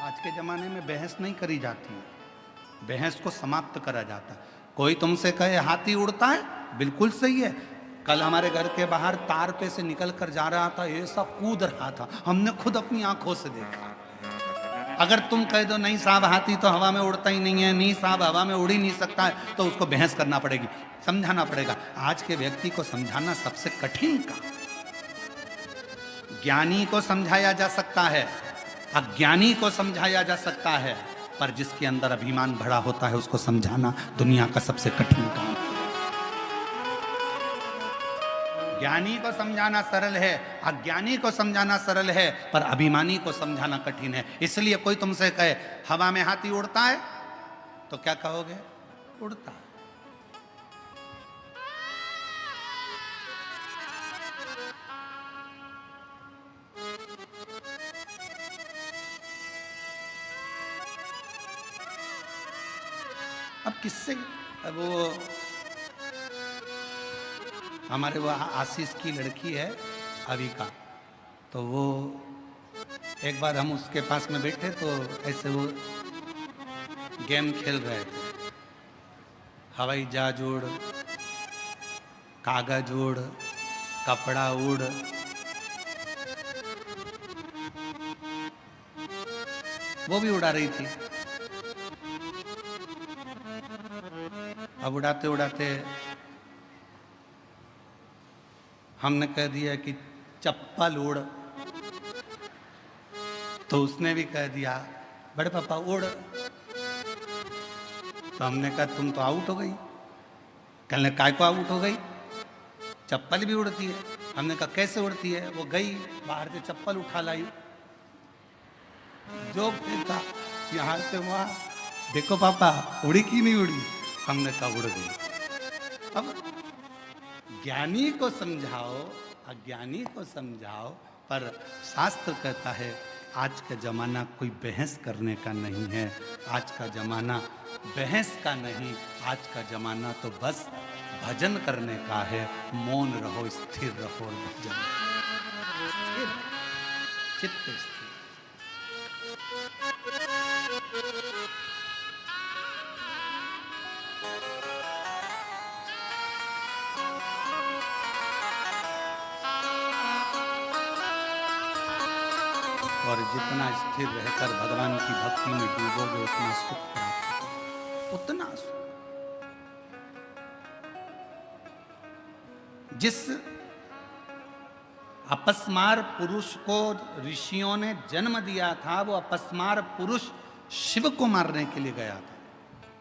आज के जमाने में बहस नहीं करी जाती, बहस को समाप्त करा जाता। कोई तुमसे कहे हाथी उड़ता है, बिल्कुल सही है। कल हमारे घर के बाहर तार पे से निकल कर जा रहा था, ऐसा कूद रहा था, हमने खुद अपनी आंखों से देखा। अगर तुम कह दो नहीं साहब हाथी तो हवा में उड़ता ही नहीं है, नहीं साहब हवा में उड़ ही नहीं सकता है, तो उसको बहस करना पड़ेगी, समझाना पड़ेगा। आज के व्यक्ति को समझाना सबसे कठिन काम। ज्ञानी को समझाया जा सकता है, अज्ञानी को समझाया जा सकता है, पर जिसके अंदर अभिमान भरा होता है उसको समझाना दुनिया का सबसे कठिन काम। ज्ञानी को समझाना सरल है, अज्ञानी को समझाना सरल है, पर अभिमानी को समझाना कठिन है। इसलिए कोई तुमसे कहे हवा में हाथी उड़ता है, तो क्या कहोगे? उड़ता। अब किससे वो हमारे वो आशीष की लड़की है अविका, तो वो एक बार हम उसके पास में बैठे तो ऐसे वो गेम खेल रहे थे, हवाई जहाज उड़, कागज उड़, कपड़ा उड़, वो भी उड़ा रही थी। अब उड़ाते उड़ाते हमने कह दिया कि चप्पल उड़, तो उसने भी कह दिया बड़े पापा उड़। तो हमने कहा तुम तो आउट हो गई। कहने काय को आउट हो गई? चप्पल भी उड़ती है। हमने कहा कैसे उड़ती है? वो गई बाहर से चप्पल उठा लाई, जो था यहाँ से वहां, देखो पापा उड़ी की नहीं उड़ी? हमने कहा उड़ गई। अब ज्ञानी को समझाओ, अज्ञानी को समझाओ, पर शास्त्र कहता है आज का जमाना कोई बहस करने का नहीं है, आज का जमाना बहस का नहीं, आज का जमाना तो बस भजन करने का है। मौन रहो, स्थिर रहो और भजन स्थिर, चित्त स्थिर। और जितना स्थिर रहकर भगवान की भक्ति में डूबोगे उतना सुख प्राप्त होगा, उतना सुख। जिस अपस्मार पुरुष को ऋषियों ने जन्म दिया था, वो अपस्मार पुरुष शिव को मारने के लिए गया था,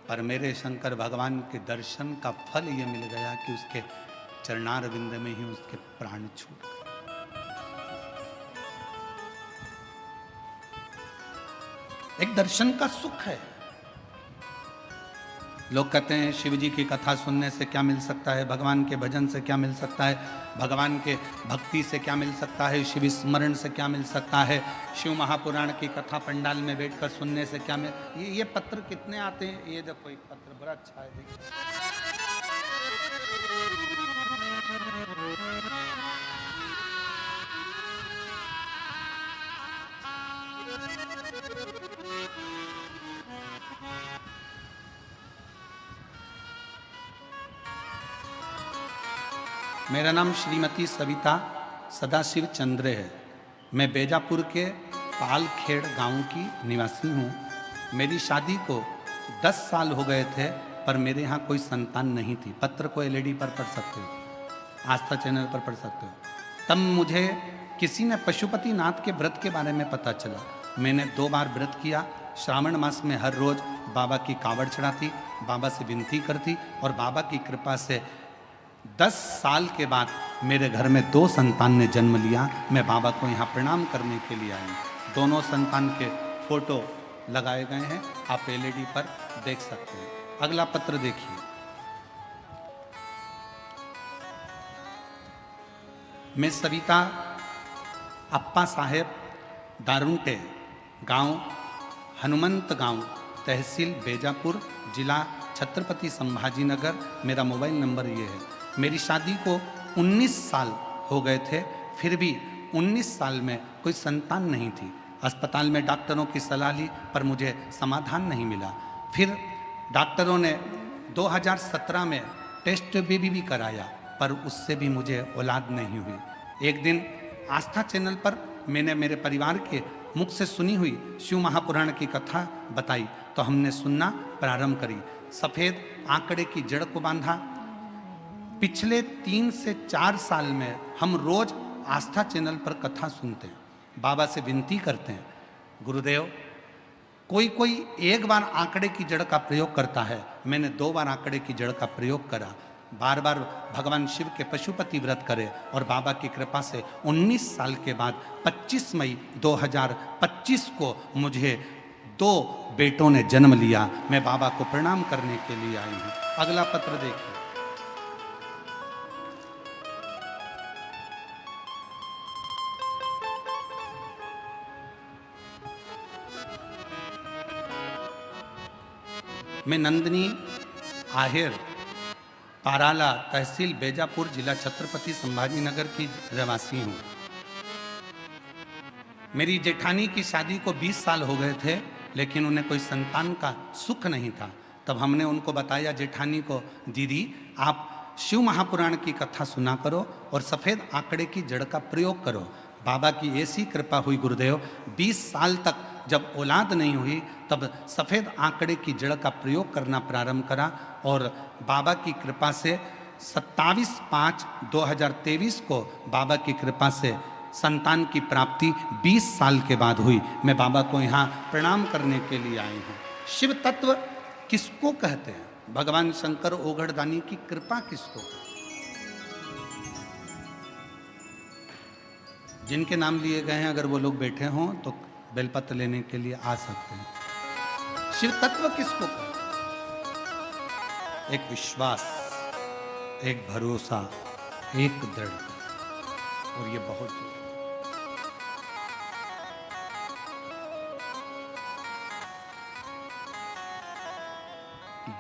पर मेरे शंकर भगवान के दर्शन का फल ये मिल गया कि उसके चरणार विंद में ही उसके प्राण छूट गए। एक दर्शन का सुख है। लोग कहते हैं शिव जी की कथा सुनने से क्या मिल सकता है, भगवान के भजन से क्या मिल सकता है, भगवान के भक्ति से क्या मिल सकता है, शिव स्मरण से क्या मिल सकता है, शिव महापुराण की कथा पंडाल में बैठकर सुनने से क्या मिल। ये पत्र कितने आते हैं? ये देखो एक पत्र बड़ा अच्छा है, देखिए। मेरा नाम श्रीमती सविता सदाशिव चंद्र है। मैं बेजापुर के पालखेड़ गांव की निवासी हूँ। मेरी शादी को 10 साल हो गए थे, पर मेरे यहाँ कोई संतान नहीं थी। पत्र को एलईडी पर पढ़ सकते हो, आस्था चैनल पर पढ़ सकते हो। तब मुझे किसी ने पशुपति नाथ के व्रत के बारे में पता चला। मैंने 2 बार व्रत किया। श्रावण मास में हर रोज बाबा की कावड़ चढ़ाती, बाबा से विनती करती, और बाबा की कृपा से 10 साल के बाद मेरे घर में 2 संतान ने जन्म लिया। मैं बाबा को यहाँ प्रणाम करने के लिए आई। दोनों संतान के फोटो लगाए गए हैं, आप एलईडी पर देख सकते हैं। अगला पत्र देखिए। मैं सविता अप्पा साहेब दारुंटे, गांव हनुमंत गांव, तहसील बेजापुर, जिला छत्रपति संभाजी नगर। मेरा मोबाइल नंबर ये है। मेरी शादी को 19 साल हो गए थे, फिर भी 19 साल में कोई संतान नहीं थी। अस्पताल में डॉक्टरों की सलाह ली, पर मुझे समाधान नहीं मिला। फिर डॉक्टरों ने 2017 में टेस्ट बेबी भी कराया, पर उससे भी मुझे औलाद नहीं हुई। एक दिन आस्था चैनल पर मैंने मेरे परिवार के मुख से सुनी हुई शिव महापुराण की कथा बताई, तो हमने सुनना प्रारंभ करी। सफ़ेद आंकड़े की जड़ को बांधा। पिछले 3 से 4 साल में हम रोज आस्था चैनल पर कथा सुनते हैं, बाबा से विनती करते हैं, गुरुदेव। कोई 1 बार आंकड़े की जड़ का प्रयोग करता है, मैंने 2 बार आंकड़े की जड़ का प्रयोग करा। बार बार भगवान शिव के पशुपति व्रत करे और बाबा की कृपा से 19 साल के बाद 25 मई 2025 को मुझे 2 बेटों ने जन्म लिया। मैं बाबा को प्रणाम करने के लिए आई हूं। अगला पत्र देखिए। मैं नंदिनी आहिर, पाराला, तहसील बेजापुर, जिला छत्रपति संभाजीनगर की रहवासी हूँ। मेरी जेठानी की शादी को 20 साल हो गए थे, लेकिन उन्हें कोई संतान का सुख नहीं था। तब हमने उनको बताया जेठानी को, दीदी आप शिव महापुराण की कथा सुना करो और सफ़ेद आंकड़े की जड़ का प्रयोग करो। बाबा की ऐसी कृपा हुई गुरुदेव, 20 साल तक जब औलाद नहीं हुई तब सफ़ेद आंकड़े की जड़ का प्रयोग करना प्रारंभ करा और बाबा की कृपा से 27/5/2023 को बाबा की कृपा से संतान की प्राप्ति 20 साल के बाद हुई। मैं बाबा को यहाँ प्रणाम करने के लिए आई हूँ। शिव तत्व किसको कहते हैं? भगवान शंकर ओघड़दानी की कृपा किसको कहते हैं? जिनके नाम लिए गए हैं, अगर वो लोग बैठे हों तो बेलपत्र लेने के लिए आ सकते हैं। शिव तत्व किसको कहते हैं? एक विश्वास, एक भरोसा, एक दृढ़ता, और ये बहुत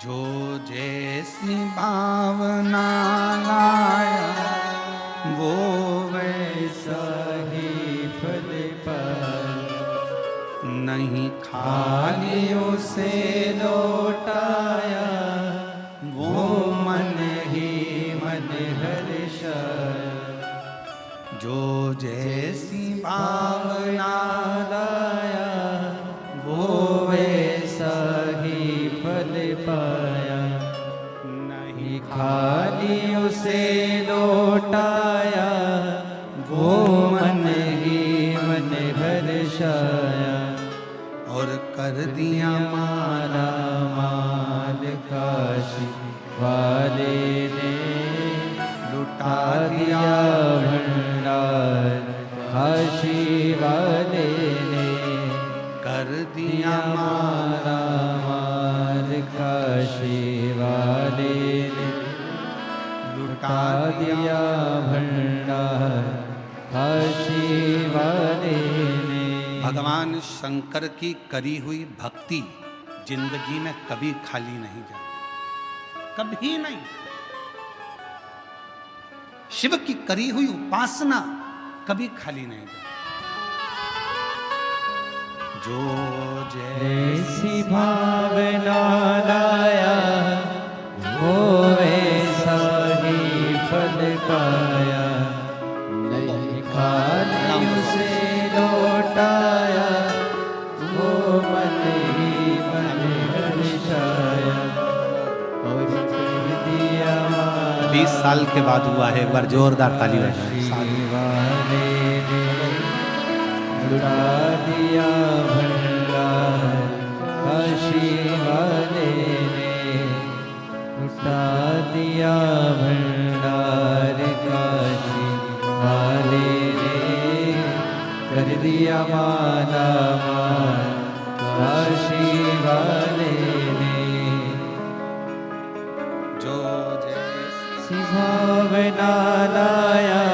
जो जैसी भावना लाया वो वैसा ही फल पाया, नहीं खाली उसे लौटाया, वो मन ही मन हर्षाया। जो जैसी भावना लाया वो वैसा ही फल पाया, नहीं खाली उसे लौटाया, वो मन ही मन हर्षाया। और कर दिया मारा माल काशी वाले ने, लुटा दिया भंडार काशी वाले ने। कर दिया मारा माल काशी वाले ने, लुटा दिया भंडार काशी वाले ने। भगवान शंकर की करी हुई भक्ति जिंदगी में कभी खाली नहीं जाती, कभी नहीं। शिव की करी हुई उपासना कभी खाली नहीं जाती। जो जैसी भावना लाया वो वैसा ही फल पाया, नहीं खाली उसे लौटाया, वो मन ही मन हर्षाया। और कर दिया 20 साल के बाद हुआ है। एक बार जोरदार ताली बजाएं। वाले ने, लुटा दिया भंडार काशी वाले ने, लुटा दिया भंडार काशी वाले ने। कर दिया माला माल काशी वाले ने। जो जैसी भावना लाया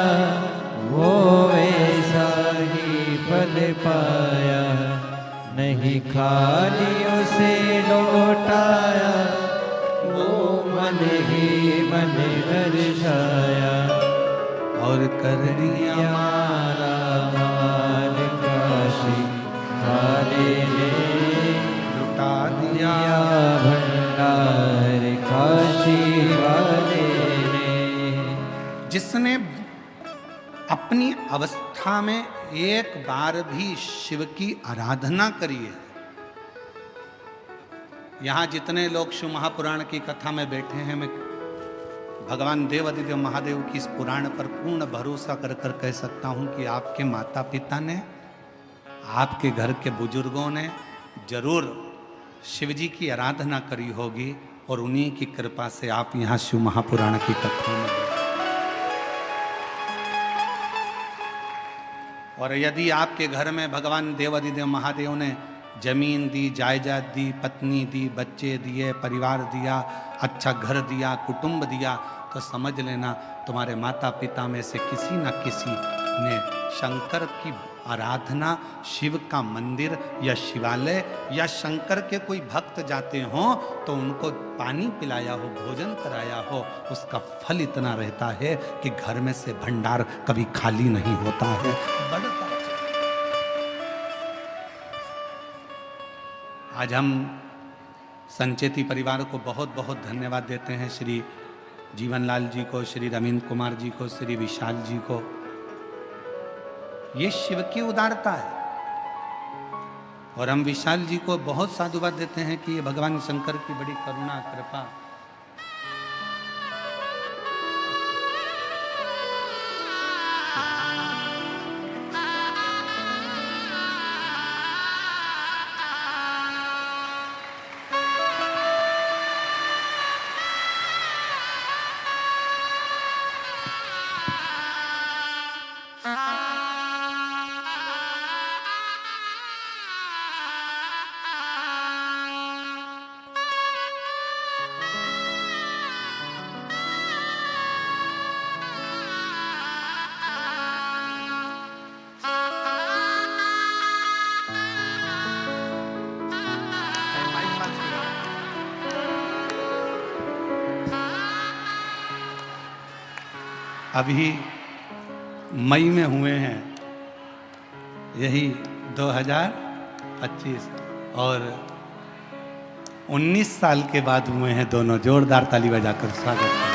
वो वैसा ही फल पाया, नहीं खाली उसे लौटाया, वो मन ही मन हर्षाया। और कर दिया मारा माल काशी वाले ने, लुटा दिया भंडार काशी वाले ने। जिसने अपनी अवस्था में एक बार भी शिव की आराधना करी है। यहाँ जितने लोग शिव महापुराण की कथा में बैठे हैं, मैं भगवान देवादिदेव महादेव की इस पुराण पर पूर्ण भरोसा कर कर कह सकता हूँ कि आपके माता पिता ने, आपके घर के बुजुर्गों ने जरूर शिव जी की आराधना करी होगी और उन्हीं की कृपा से आप यहाँ शिव महापुराण की कथा में गए। और यदि आपके घर में भगवान देवाधिदेव महादेव ने जमीन दी, जायदाद दी, पत्नी दी, बच्चे दिए, परिवार दिया, अच्छा घर दिया, कुटुंब दिया, तो समझ लेना तुम्हारे माता पिता में से किसी न किसी ने शंकर की आराधना, शिव का मंदिर या शिवालय या शंकर के कोई भक्त जाते हो तो उनको पानी पिलाया हो, भोजन कराया हो, उसका फल इतना रहता है कि घर में से भंडार कभी खाली नहीं होता है, बढ़ता है। आज हम संचेती परिवार को बहुत बहुत धन्यवाद देते हैं, श्री जीवनलाल जी को, श्री रविंद्र कुमार जी को, श्री विशाल जी को। ये शिव की उदारता है। और हम विशाल जी को बहुत साधुवाद देते हैं कि ये भगवान शंकर की बड़ी करुणा, कृपा। अभी मई में हुए हैं, यही 2025, और 19 साल के बाद हुए हैं दोनों। जोरदार ताली बजाकर स्वागत करें।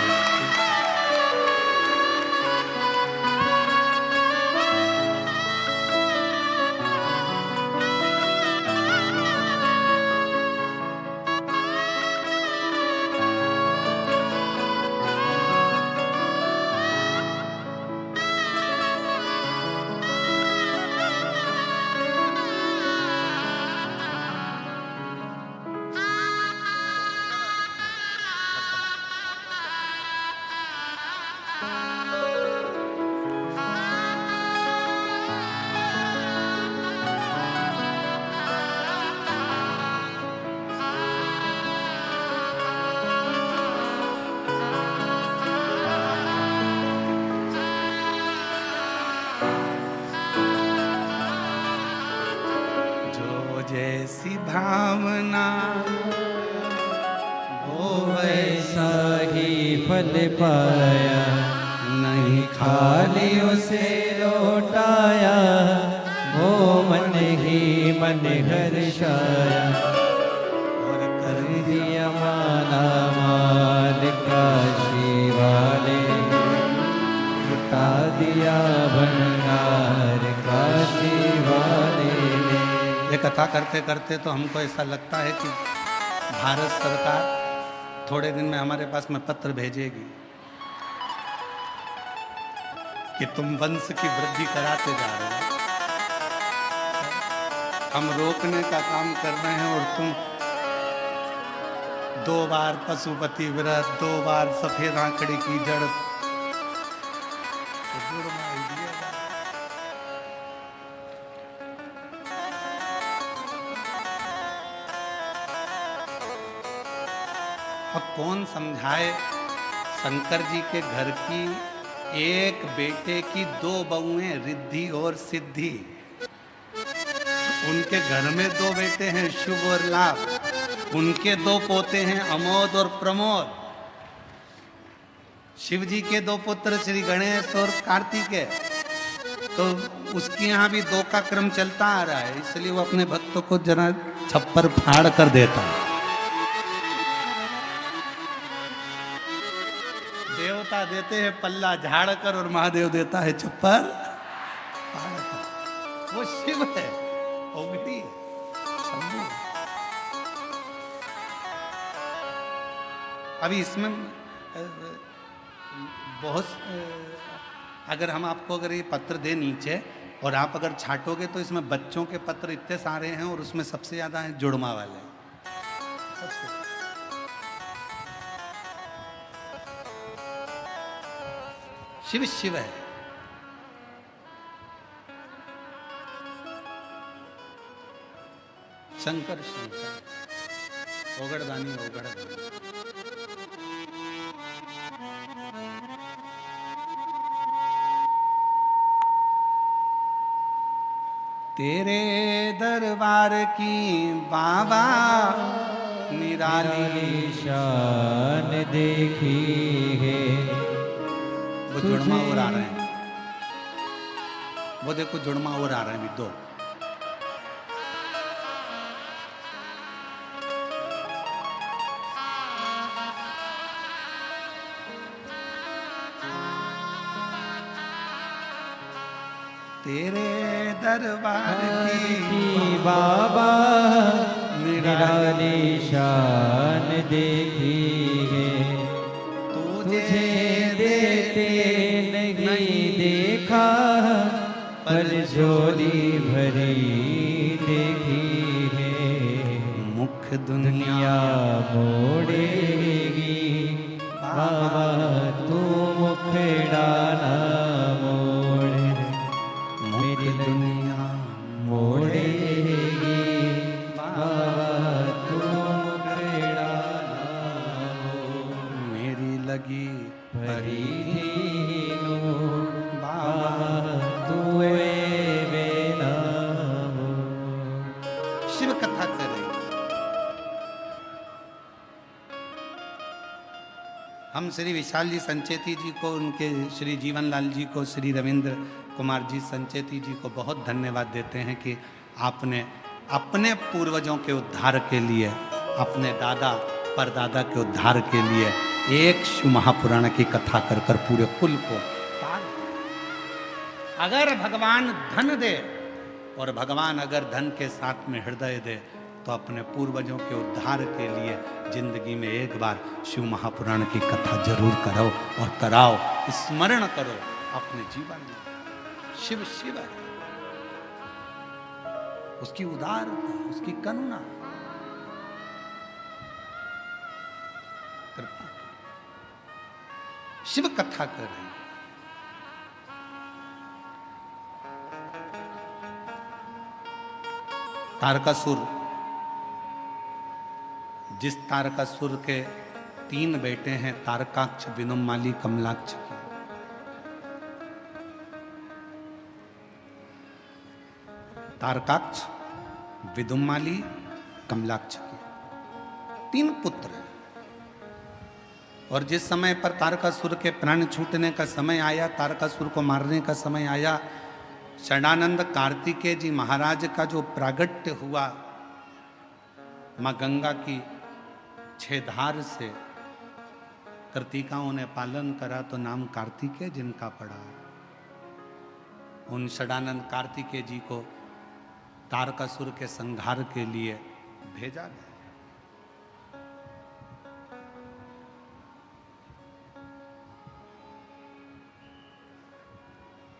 जैसी भावना वो वैसा ही फल पाया, नहीं खाली उसे लौटाया, वो मन ही मन हर्षाया, और कर दिया माला माल काशी वाले, लुटा दिया भंडार काशी वाले ने। ये कथा करते करते तो हमको ऐसा लगता है कि भारत सरकार थोड़े दिन में हमारे पास में पत्र भेजेगी कि तुम वंश की वृद्धि कराते जा रहे हो, हम रोकने का काम कर रहे हैं, और तुम 2 बार पशुपति व्रत, 2 बार सफेद आंकड़े की जड़, तो जुड़वाई दिया जाए। अब कौन समझाए शंकर जी के घर की एक बेटे की 2 बहुएं रिद्धि और सिद्धि, उनके घर में 2 बेटे हैं शुभ और लाभ, उनके 2 पोते हैं अमोद और प्रमोद, शिव जी के 2 पुत्र श्री गणेश और कार्तिकेय, तो उसके यहाँ भी 2 का क्रम चलता आ रहा है, इसलिए वो अपने भक्तों को जरा छप्पर फाड़ कर देता है। देवता देते हैं पल्ला झाड़ कर और महादेव देता है छप्पर फाड़ कर। वो शिव है, ओगटी है, शंभू है। अभी इसमें बहुत, अगर हम आपको अगर ये पत्र दे नीचे और आप अगर छाटोगे तो इसमें बच्चों के पत्र इतने सारे हैं, और उसमें सबसे ज्यादा हैं जुड़मा वाले। शिव शिव है। शंकर शंकर, ओगड़दानी ओगड़दानी। तेरे दरबार की बाबा निराली शान देखी है। वो जुड़मा और आ रहे हैं, वो देखो जुड़मा और आ रहे हैं दो। तेरे दरबार की बाबा निराली शान देखी है। तुझे देते नहीं देखा, पर झोली भरी देखी है। मुख दुनिया मोड़ेगी बाबा, तू मुखड़ा ना मोड़। मेरी दुनिया मोड़ेगी बाबा, तू मुखड़ा ना मोड़। मेरी लगी परीनो बाबा तू बेना हो। शिव कथा कर रही। हम श्री विशाल जी संचेती जी को, उनके श्री जीवनलाल जी को, श्री रविंद्र कुमार जी संचेती जी को बहुत धन्यवाद देते हैं कि आपने अपने पूर्वजों के उद्धार के लिए, अपने दादा परदादा के उद्धार के लिए एक शिव महापुराण की कथा कर कर पूरे कुल को पाल। अगर भगवान धन दे, और भगवान अगर धन के साथ में हृदय दे, तो अपने पूर्वजों के उद्धार के लिए जिंदगी में एक बार शिव महापुराण की कथा जरूर करो और कराओ, स्मरण करो अपने जीवन में। शिव शिव है, उसकी उदारता, उसकी करुणा, कृपा। शिव कथा कर रहे हैं। तारकासुर, जिस तारकासुर के 3 बेटे हैं, तारकाक्ष, विनुमाली, कमलाक्ष की। तारकाक्ष, विदुमाली, कमलाक्ष की 3 पुत्र हैं। और जिस समय पर तारकासुर के प्राण छूटने का समय आया, तारकासुर को मारने का समय आया, षडानंद कार्तिकेय जी महाराज का जो प्रागट्य हुआ मां गंगा की 6 धार से, कृतिकाओं ने पालन करा तो नाम कार्तिकेय जिनका पड़ा। उन षडानंद कार्तिकेय जी को तारकासुर के संहार के लिए भेजा गया।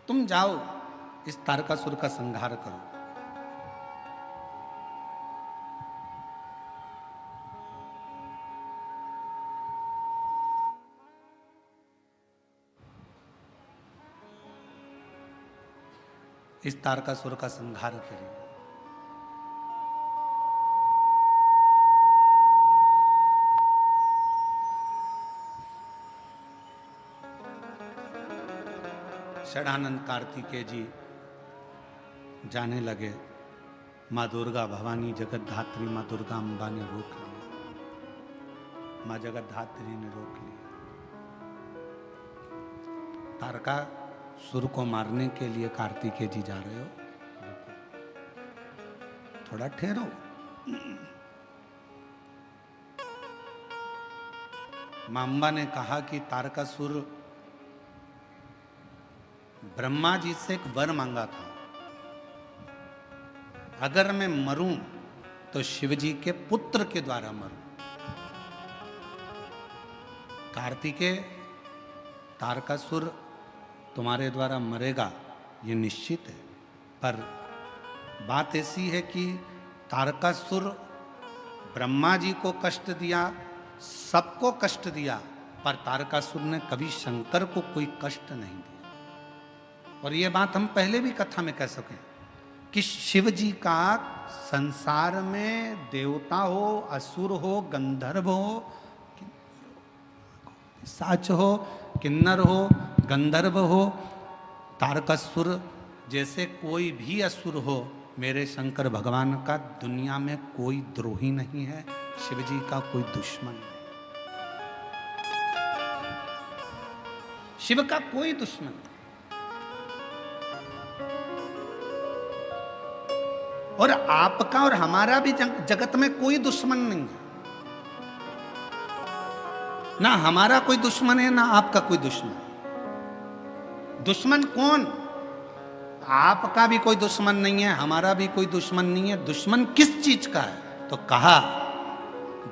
तुम जाओ, इस तारकासुर का संहार करो। इस तारकासुर का संहार करिए। षडानंद कार्तिकेय जी जाने लगे। माँ दुर्गा भवानी जगत धात्री, माँ दुर्गा अम्बा ने रोक लिया, माँ जगत धात्री ने रोक लिया। तारकासुर को मारने के लिए कार्तिकेय जी जा रहे हो, थोड़ा ठहरो। माँ अम्बा ने कहा कि तारकासुर ब्रह्मा जी से एक वर मांगा था, अगर मैं मरूं तो शिवजी के पुत्र के द्वारा मरूं। कार्तिकेय, तारकासुर तुम्हारे द्वारा मरेगा ये निश्चित है, पर बात ऐसी है कि तारकासुर ब्रह्मा जी को कष्ट दिया, सबको कष्ट दिया, पर तारकासुर ने कभी शंकर को कोई कष्ट नहीं दिया। और ये बात हम पहले भी कथा में कह सकें कि शिव जी का संसार में देवता हो, असुर हो, गंधर्व हो, साच हो, किन्नर हो, गंधर्व हो, तारकासुर जैसे कोई भी असुर हो, मेरे शंकर भगवान का दुनिया में कोई द्रोही नहीं है, शिव जी का कोई दुश्मन नहीं। शिव का कोई दुश्मन नहीं। और आपका और हमारा भी जगत में कोई दुश्मन नहीं है। ना हमारा कोई दुश्मन है, ना आपका कोई दुश्मन। दुश्मन कौन? आपका भी कोई दुश्मन नहीं है, हमारा भी कोई दुश्मन नहीं है। दुश्मन किस चीज का है? तो कहा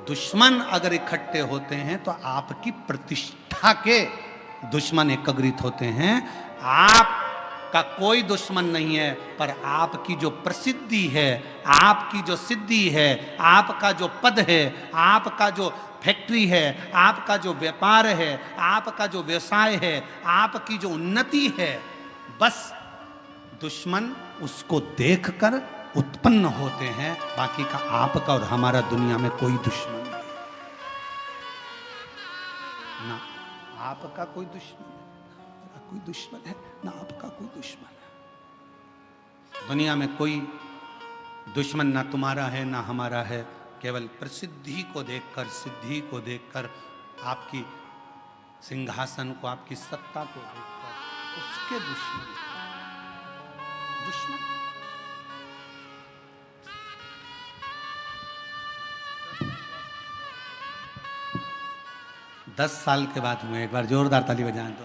दुश्मन अगर इकट्ठे होते हैं तो आपकी प्रतिष्ठा के दुश्मन एकत्रित होते हैं। आपका कोई दुश्मन नहीं है, पर आपकी जो प्रसिद्धि है, आपकी जो सिद्धि है, आपका जो पद है, आपका जो फैक्ट्री है, आपका जो व्यापार है, आपका जो व्यवसाय है, आपकी जो उन्नति है, बस दुश्मन उसको देखकर उत्पन्न होते हैं। बाकी का आपका और हमारा दुनिया में कोई दुश्मन नहीं। ना आपका कोई दुश्मन है, ना कोई दुश्मन है, ना आपका कोई दुश्मन है। दुनिया में कोई दुश्मन ना तुम्हारा है ना हमारा है। केवल प्रसिद्धि को देखकर, सिद्धि को देखकर, आपकी सिंहासन को, आपकी सत्ता को देखकर उसके दुश्मन। 10 साल के बाद हुए। एक बार जोरदार ताली बजाएं तो।